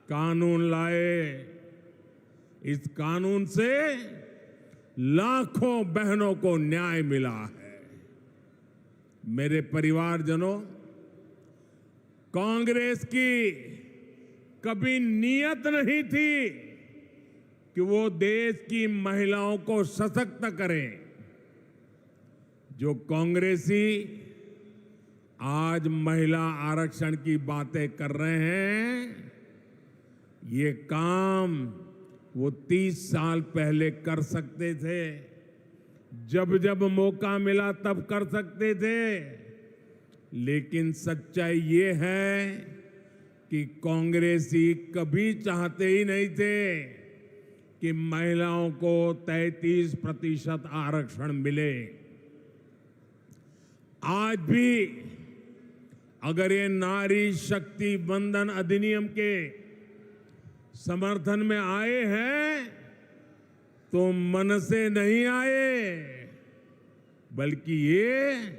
Speaker 7: कानून लाए। इस कानून से लाखों बहनों को न्याय मिला है। मेरे परिवारजनों, कांग्रेस की कभी नीयत नहीं थी कि वो देश की महिलाओं को सशक्त करें। जो कांग्रेसी आज महिला आरक्षण की बातें कर रहे हैं, ये काम वो 30 साल पहले कर सकते थे। जब जब मौका मिला तब कर सकते थे। लेकिन सच्चाई ये है कि कांग्रेसी कभी चाहते ही नहीं थे कि महिलाओं को 33% आरक्षण मिले। आज भी अगर ये नारी शक्ति वंदन अधिनियम के समर्थन में आए हैं तो मन से नहीं आए, बल्कि ये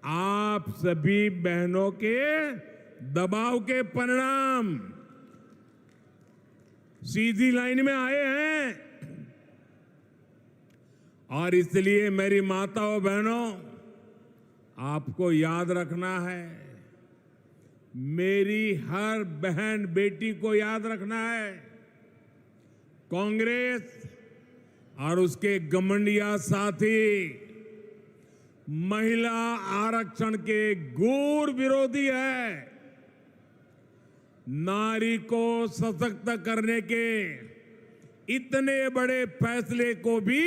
Speaker 7: आप सभी बहनों के दबाव के परिणाम सीधी लाइन में आए हैं। और इसलिए मेरी माताओं बहनों, आपको याद रखना है, मेरी हर बहन बेटी को याद रखना है, कांग्रेस और उसके घमंडिया साथी महिला आरक्षण के घोर विरोधी है। नारी को सशक्त करने के इतने बड़े फैसले को भी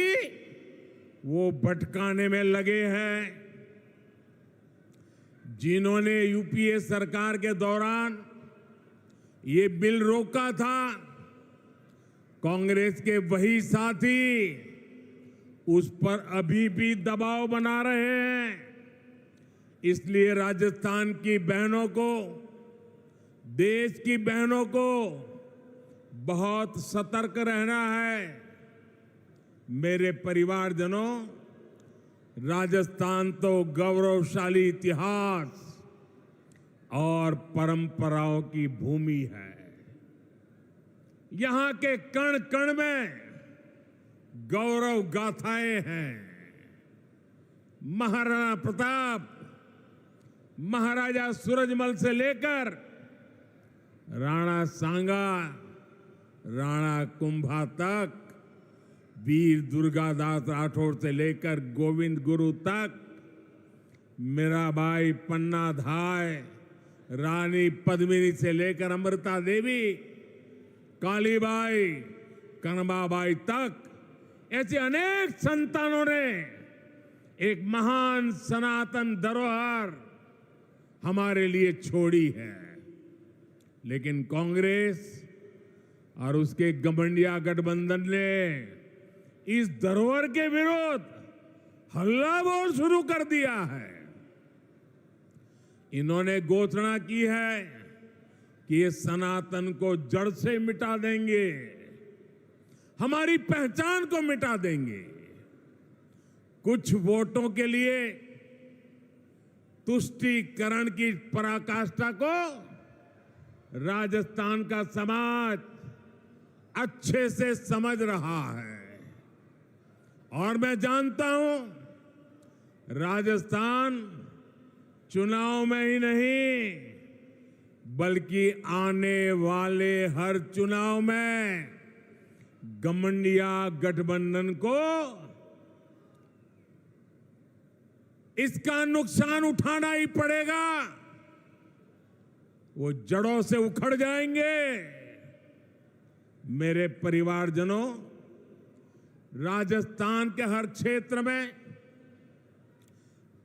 Speaker 7: वो भटकाने में लगे हैं। जिन्होंने यूपीए सरकार के दौरान ये बिल रोका था, कांग्रेस के वही साथी उस पर अभी भी दबाव बना रहे हैं। इसलिए राजस्थान की बहनों को, देश की बहनों को बहुत सतर्क रहना है। मेरे परिवारजनों, राजस्थान तो गौरवशाली इतिहास और परंपराओं की भूमि है। यहां के कण कण में गौरव गाथाएं हैं। महाराणा प्रताप, महाराजा सूरजमल से लेकर राणा सांगा, राणा कुंभा तक, वीर दुर्गादास राठौर से लेकर गोविंद गुरु तक, मीराबाई पन्ना धाय, रानी पद्मिनी से लेकर अमृता देवी, कालीबाई, कनबाबाई तक, ऐसे अनेक संतानों ने एक महान सनातन धरोहर हमारे लिए छोड़ी है। लेकिन कांग्रेस और उसके गठबंधन गठबंधन ने इस धरोहर के विरोध हल्ला बोल शुरू कर दिया है। इन्होंने घोषणा की है कि ये सनातन को जड़ से मिटा देंगे, हमारी पहचान को मिटा देंगे। कुछ वोटों के लिए तुष्टीकरण की पराकाष्ठा को राजस्थान का समाज अच्छे से समझ रहा है। और मैं जानता हूं, राजस्थान चुनाव में ही नहीं बल्कि आने वाले हर चुनाव में गठबंधन गठबंधन को इसका नुकसान उठाना ही पड़ेगा। वो जड़ों से उखड़ जाएंगे। मेरे परिवारजनों, राजस्थान के हर क्षेत्र में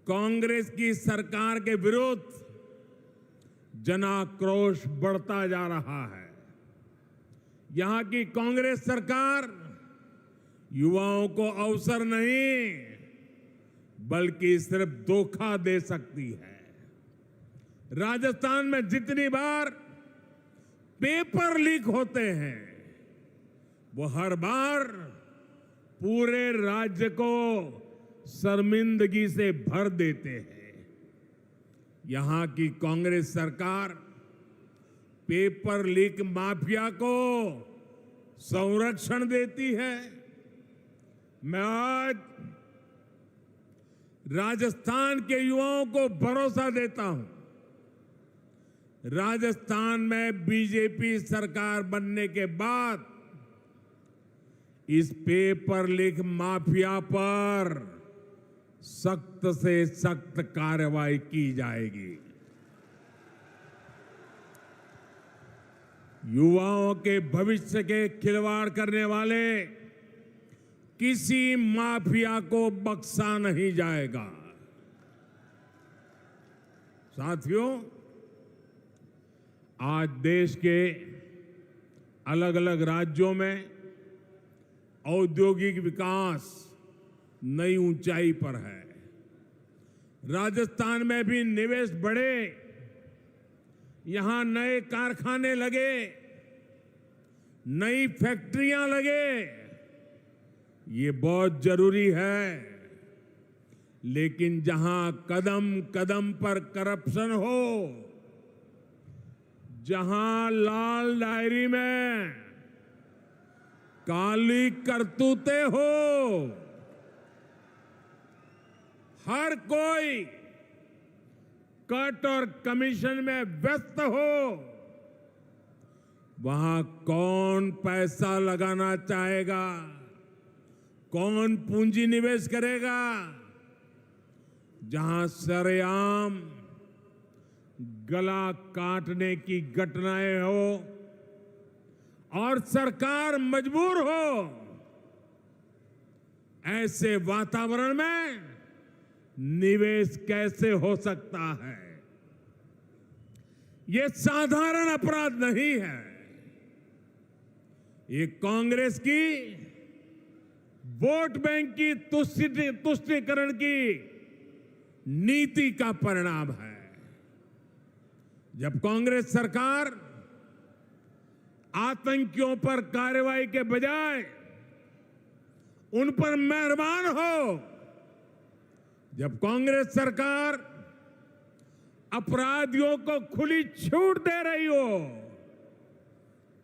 Speaker 7: कांग्रेस की सरकार के विरुद्ध जनाक्रोश बढ़ता जा रहा है। यहां की कांग्रेस सरकार युवाओं को अवसर नहीं बल्कि सिर्फ धोखा दे सकती है। राजस्थान में जितनी बार पेपर लीक होते हैं वो हर बार पूरे राज्य को शर्मिंदगी से भर देते हैं। यहां की कांग्रेस सरकार पेपर लीक माफिया को संरक्षण देती है। मैं आज राजस्थान के युवाओं को भरोसा देता हूं, राजस्थान में बीजेपी सरकार बनने के बाद इस पेपर लीक माफिया पर सख्त से सख्त कार्रवाई की जाएगी। युवाओं के भविष्य के खिलवाड़ करने वाले किसी माफिया को बख्शा नहीं जाएगा। साथियों, आज देश के अलग अलग राज्यों में औद्योगिक विकास नई ऊंचाई पर है। राजस्थान में भी निवेश बढ़े, यहां नए कारखाने लगे, नई फैक्ट्रियां लगे, ये बहुत जरूरी है। लेकिन जहां कदम कदम पर करप्शन हो, जहां लाल डायरी में काली करतूते हो, हर कोई कट और कमीशन में व्यस्त हो, वहां कौन पैसा लगाना चाहेगा, कौन पूंजी निवेश करेगा? जहां सरेआम गला काटने की घटनाएं हो और सरकार मजबूर हो, ऐसे वातावरण में निवेश कैसे हो सकता है? ये साधारण अपराध नहीं है। ये कांग्रेस की वोट बैंक की तुष्टीकरण की नीति का परिणाम है। जब कांग्रेस सरकार आतंकियों पर कार्रवाई के बजाय उन पर मेहरबान हो, जब कांग्रेस सरकार अपराधियों को खुली छूट दे रही हो,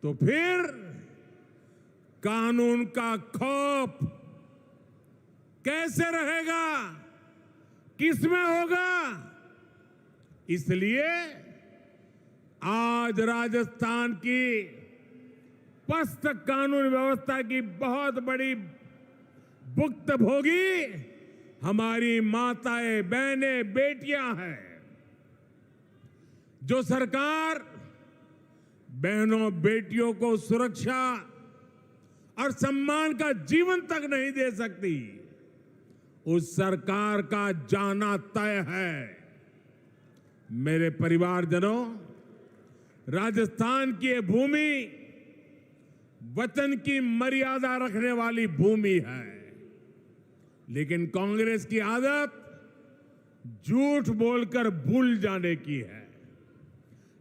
Speaker 7: तो फिर कानून का खौफ कैसे रहेगा, किसमें होगा? इसलिए आज राजस्थान की पस्त कानून व्यवस्था की बहुत बड़ी भुक्तभोगी हमारी माताएं, बहनें, बेटियां हैं। जो सरकार बहनों बेटियों को सुरक्षा और सम्मान का जीवन तक नहीं दे सकती, उस सरकार का जाना तय है। मेरे परिवारजनों, राजस्थान की ये भूमि वचन की मर्यादा रखने वाली भूमि है, लेकिन कांग्रेस की आदत झूठ बोलकर भूल जाने की है।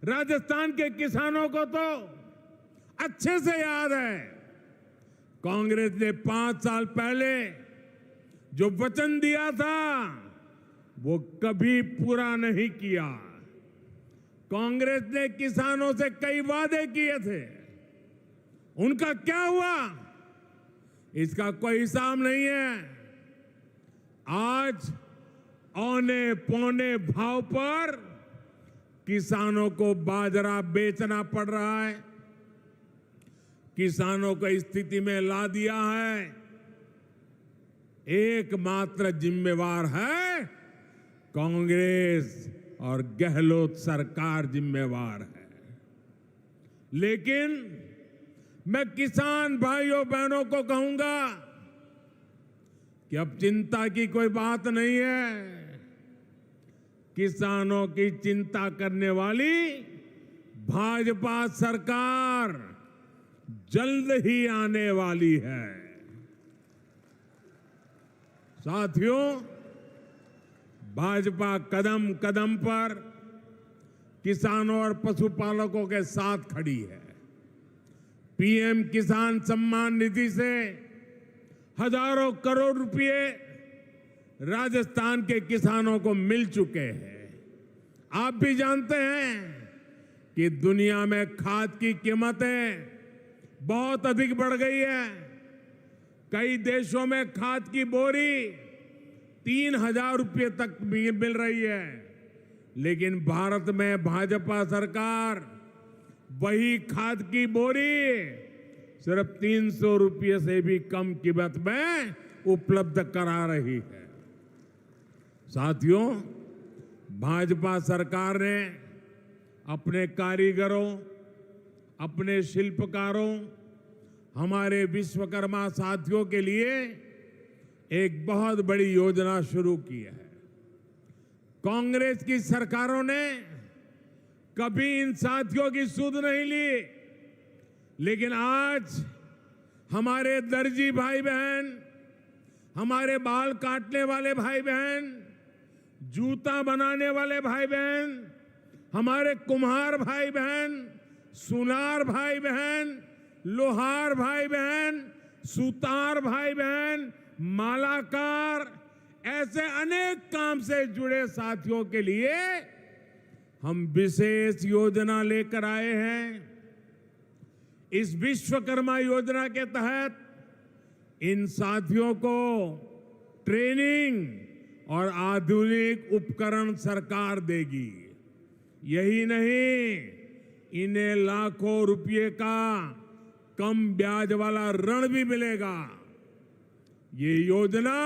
Speaker 7: राजस्थान के किसानों को तो अच्छे से याद है, कांग्रेस ने 5 साल पहले जो वचन दिया था वो कभी पूरा नहीं किया। कांग्रेस ने किसानों से कई वादे किए थे, उनका क्या हुआ इसका कोई हिसाब नहीं है। आज औने पौने भाव पर किसानों को बाजरा बेचना पड़ रहा है। किसानों को इस स्थिति में ला दिया है, एकमात्र जिम्मेवार है कांग्रेस और गहलोत सरकार जिम्मेवार है। लेकिन मैं किसान भाइयों बहनों को कहूंगा कि अब चिंता की कोई बात नहीं है। किसानों की चिंता करने वाली भाजपा सरकार जल्द ही आने वाली है। साथियों, भाजपा कदम कदम पर किसानों और पशुपालकों के साथ खड़ी है। पीएम किसान सम्मान निधि से हजारों करोड़ रुपए राजस्थान के किसानों को मिल चुके हैं। आप भी जानते हैं कि दुनिया में खाद की कीमतें बहुत अधिक बढ़ गई है। कई देशों में खाद की बोरी 3,000 रुपये तक मिल रही है, लेकिन भारत में भाजपा सरकार वही खाद की बोरी सिर्फ 300 रुपये से भी कम कीमत में उपलब्ध करा रही है। साथियों, भाजपा सरकार ने अपने कारीगरों, अपने शिल्पकारों, हमारे विश्वकर्मा साथियों के लिए एक बहुत बड़ी योजना शुरू की है। कांग्रेस की सरकारों ने कभी इन साथियों की सुध नहीं ली, लेकिन आज हमारे दर्जी भाई बहन, हमारे बाल काटने वाले भाई बहन, जूता बनाने वाले भाई बहन, हमारे कुम्हार भाई बहन, सुनार भाई बहन, लोहार भाई बहन, सुतार भाई बहन, मालाकार, ऐसे अनेक काम से जुड़े साथियों के लिए हम विशेष योजना लेकर आए हैं। इस विश्वकर्मा योजना के तहत इन साथियों को ट्रेनिंग और आधुनिक उपकरण सरकार देगी। यही नहीं, इन्हें लाखों रुपए का कम ब्याज वाला ऋण भी मिलेगा। ये योजना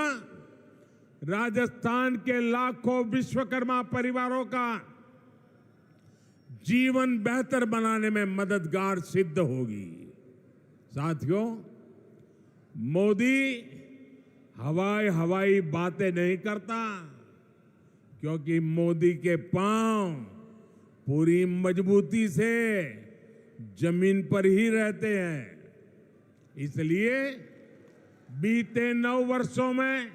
Speaker 7: राजस्थान के लाखों विश्वकर्मा परिवारों का जीवन बेहतर बनाने में मददगार सिद्ध होगी। साथियों, मोदी हवाई बातें नहीं करता, क्योंकि मोदी के पांव पूरी मजबूती से जमीन पर ही रहते हैं। इसलिए बीते 9 वर्षों में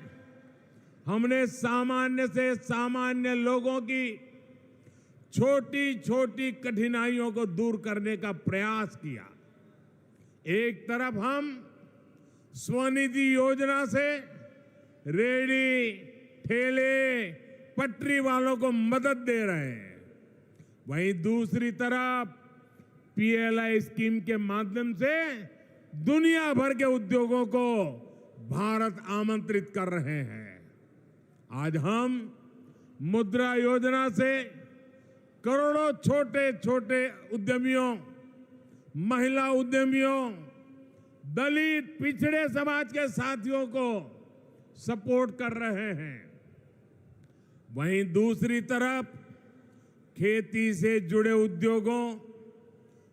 Speaker 7: हमने सामान्य से सामान्य लोगों की छोटी छोटी कठिनाइयों को दूर करने का प्रयास किया। एक तरफ हम स्वनिधि योजना से रेहड़ी, ठेले, पटरी वालों को मदद दे रहे हैं, वहीं दूसरी तरफ पीएलआई स्कीम के माध्यम से दुनिया भर के उद्योगों को भारत आमंत्रित कर रहे हैं। आज हम मुद्रा योजना से करोड़ों छोटे छोटे उद्यमियों, महिला उद्यमियों, दलित पिछड़े समाज के साथियों को सपोर्ट कर रहे हैं। वहीं दूसरी तरफ खेती से जुड़े उद्योगों,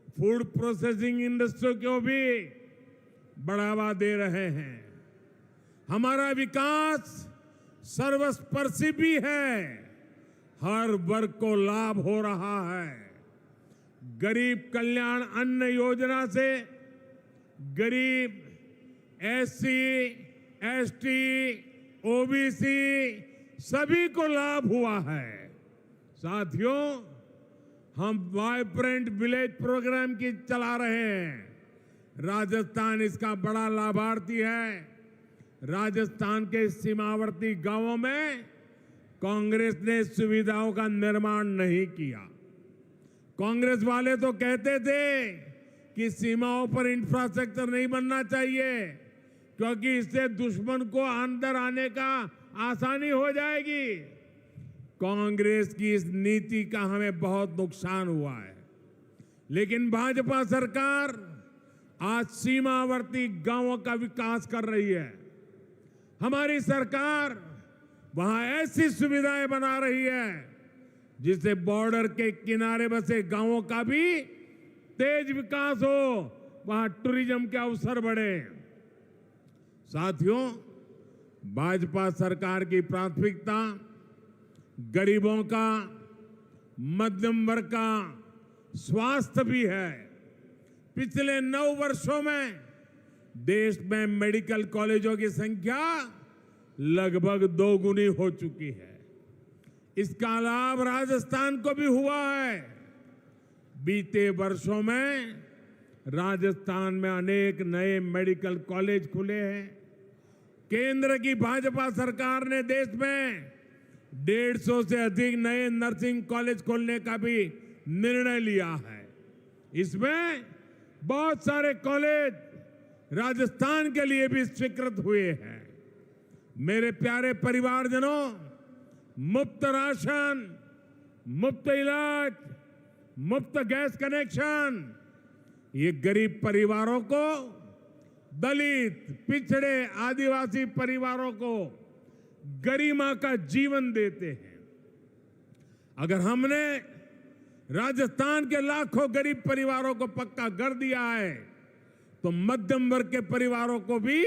Speaker 7: फूड प्रोसेसिंग इंडस्ट्री को भी बढ़ावा दे रहे हैं। हमारा विकास सर्वस्पर्शी भी है, हर वर्ग को लाभ हो रहा है। गरीब कल्याण अन्न योजना से गरीब, एससी, एसटी, ओबीसी सभी को लाभ हुआ है। साथियों, हम वाइब्रेंट विलेज प्रोग्राम की चला रहे हैं। राजस्थान इसका बड़ा लाभार्थी है। राजस्थान के सीमावर्ती गांवों में कांग्रेस ने सुविधाओं का निर्माण नहीं किया। कांग्रेस वाले तो कहते थे कि सीमाओं पर इंफ्रास्ट्रक्चर नहीं बनना चाहिए क्योंकि इससे दुश्मन को अंदर आने का आसानी हो जाएगी। कांग्रेस की इस नीति का हमें बहुत नुकसान हुआ है। लेकिन भाजपा सरकार आज सीमावर्ती गांवों का विकास कर रही है। हमारी सरकार वहां ऐसी सुविधाएं बना रही है जिससे बॉर्डर के किनारे बसे गांवों का भी तेज विकास हो, वहां टूरिज्म के अवसर बढ़े। साथियों, भाजपा सरकार की प्राथमिकता गरीबों का, मध्यम वर्ग का स्वास्थ्य भी है। पिछले 9 वर्षों में देश में मेडिकल कॉलेजों की संख्या लगभग 2 गुनी हो चुकी है। इसका लाभ राजस्थान को भी हुआ है। बीते वर्षों में राजस्थान में अनेक नए मेडिकल कॉलेज खुले हैं। केंद्र की भाजपा सरकार ने देश में 150 से अधिक नए नर्सिंग कॉलेज खोलने का भी निर्णय लिया है। इसमें बहुत सारे कॉलेज राजस्थान के लिए भी स्वीकृत हुए हैं। मेरे प्यारे परिवारजनों, मुफ्त राशन, मुफ्त इलाज, मुफ्त गैस कनेक्शन, ये गरीब परिवारों को, दलित, पिछड़े, आदिवासी परिवारों को गरिमा का जीवन देते हैं। अगर हमने राजस्थान के लाखों गरीब परिवारों को पक्का घर दिया है तो मध्यम वर्ग के परिवारों को भी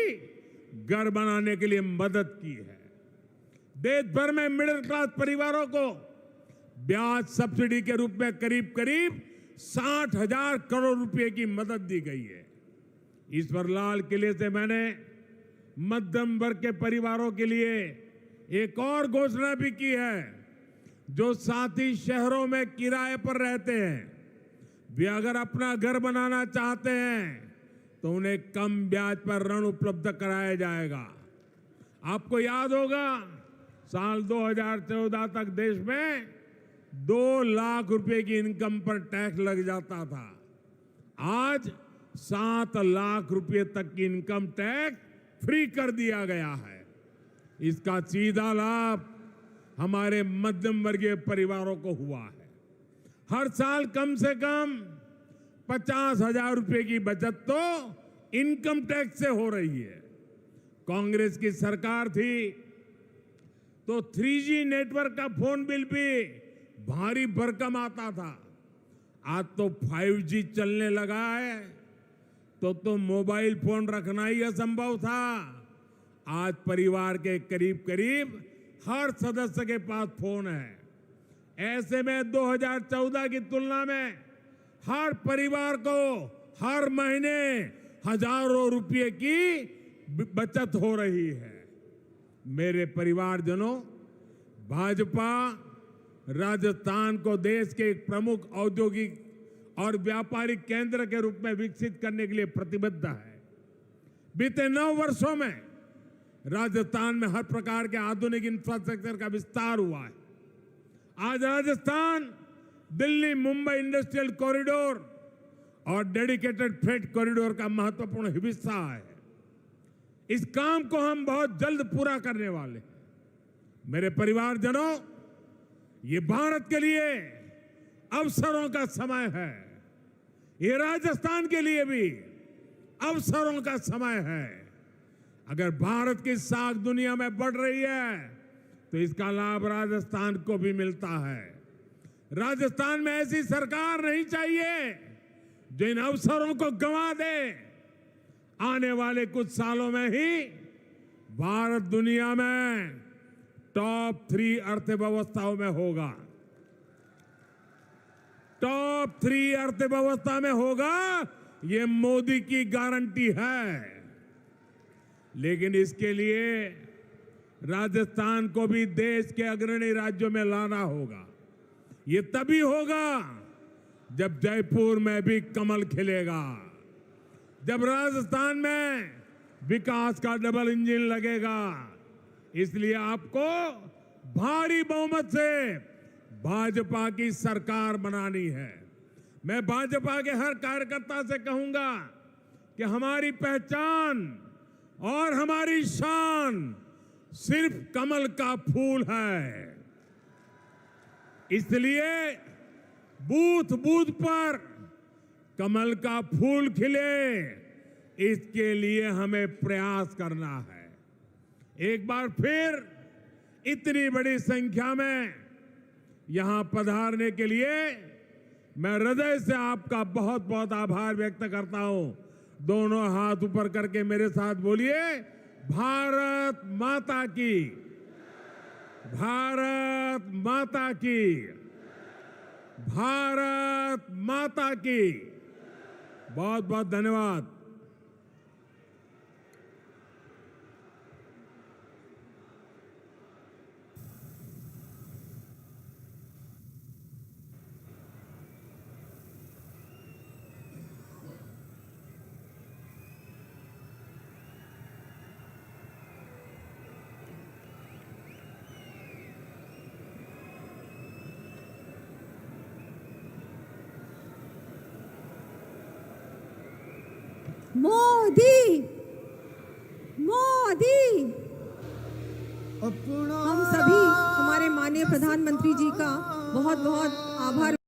Speaker 7: घर बनाने के लिए मदद की है। देश भर में मिडिल क्लास परिवारों को ब्याज सब्सिडी के रूप में करीब करीब 60,000 करोड़ रुपए की मदद दी गई है। ईश्वर लाल किले से मैंने मध्यम वर्ग के परिवारों के लिए एक और घोषणा भी की है। जो साथी शहरों में किराए पर रहते हैं, वे अगर अपना घर बनाना चाहते हैं तो उन्हें कम ब्याज पर ऋण उपलब्ध कराया जाएगा। आपको याद होगा, साल 2014 तक देश में 2 लाख रुपए की इनकम पर टैक्स लग जाता था। आज 7 लाख रुपए तक की इनकम टैक्स फ्री कर दिया गया है। इसका सीधा लाभ हमारे मध्यम वर्गीय परिवारों को हुआ है। हर साल कम से कम 50,000 रुपए की बचत तो इनकम टैक्स से हो रही है। कांग्रेस की सरकार थी तो 3G नेटवर्क का फोन बिल भी भारी भरकम आता था। आज तो 5G चलने लगा है तो मोबाइल फोन रखना ही असंभव था। आज परिवार के करीब करीब हर सदस्य के पास फोन है। ऐसे में 2014 की तुलना में हर परिवार को हर महीने हजारों रुपए की बचत हो रही है। मेरे परिवारजनों, भाजपा राजस्थान को देश के एक प्रमुख औद्योगिक और व्यापारिक केंद्र के रूप में विकसित करने के लिए प्रतिबद्ध है। बीते 9 वर्षों में राजस्थान में हर प्रकार के आधुनिक इंफ्रास्ट्रक्चर का विस्तार हुआ है। आज राजस्थान दिल्ली मुंबई इंडस्ट्रियल कॉरिडोर और डेडिकेटेड फ्रेट कॉरिडोर का महत्वपूर्ण हिस्सा है। इस काम को हम बहुत जल्द पूरा करने वाले हैं। मेरे परिवारजनों, ये भारत के लिए अवसरों का समय है। ये राजस्थान के लिए भी अवसरों का समय है। अगर भारत की साख दुनिया में बढ़ रही है तो इसका लाभ राजस्थान को भी मिलता है। राजस्थान में ऐसी सरकार नहीं चाहिए जो इन अवसरों को गंवा दे। आने वाले कुछ सालों में ही भारत दुनिया में टॉप 3 अर्थव्यवस्थाओं में होगा। टॉप 3 अर्थव्यवस्था में होगा, ये मोदी की गारंटी है। लेकिन इसके लिए राजस्थान को भी देश के अग्रणी राज्यों में लाना होगा। ये तभी होगा जब जयपुर में भी कमल खिलेगा, जब राजस्थान में विकास का डबल इंजन लगेगा। इसलिए आपको भारी बहुमत से भाजपा की सरकार बनानी है। मैं भाजपा के हर कार्यकर्ता से कहूंगा कि हमारी पहचान और हमारी शान सिर्फ कमल का फूल है। इसलिए बूथ बूथ पर कमल का फूल खिले, इसके लिए हमें प्रयास करना है। एक बार फिर इतनी बड़ी संख्या में यहां पधारने के लिए मैं हृदय से आपका बहुत बहुत आभार व्यक्त करता हूं। दोनों हाथ ऊपर करके मेरे साथ बोलिए, भारत माता की, भारत माता की, भारत माता की। बहुत बहुत धन्यवाद।
Speaker 3: मोदी मोदी हम सभी हमारे माननीय प्रधानमंत्री जी का बहुत बहुत आभार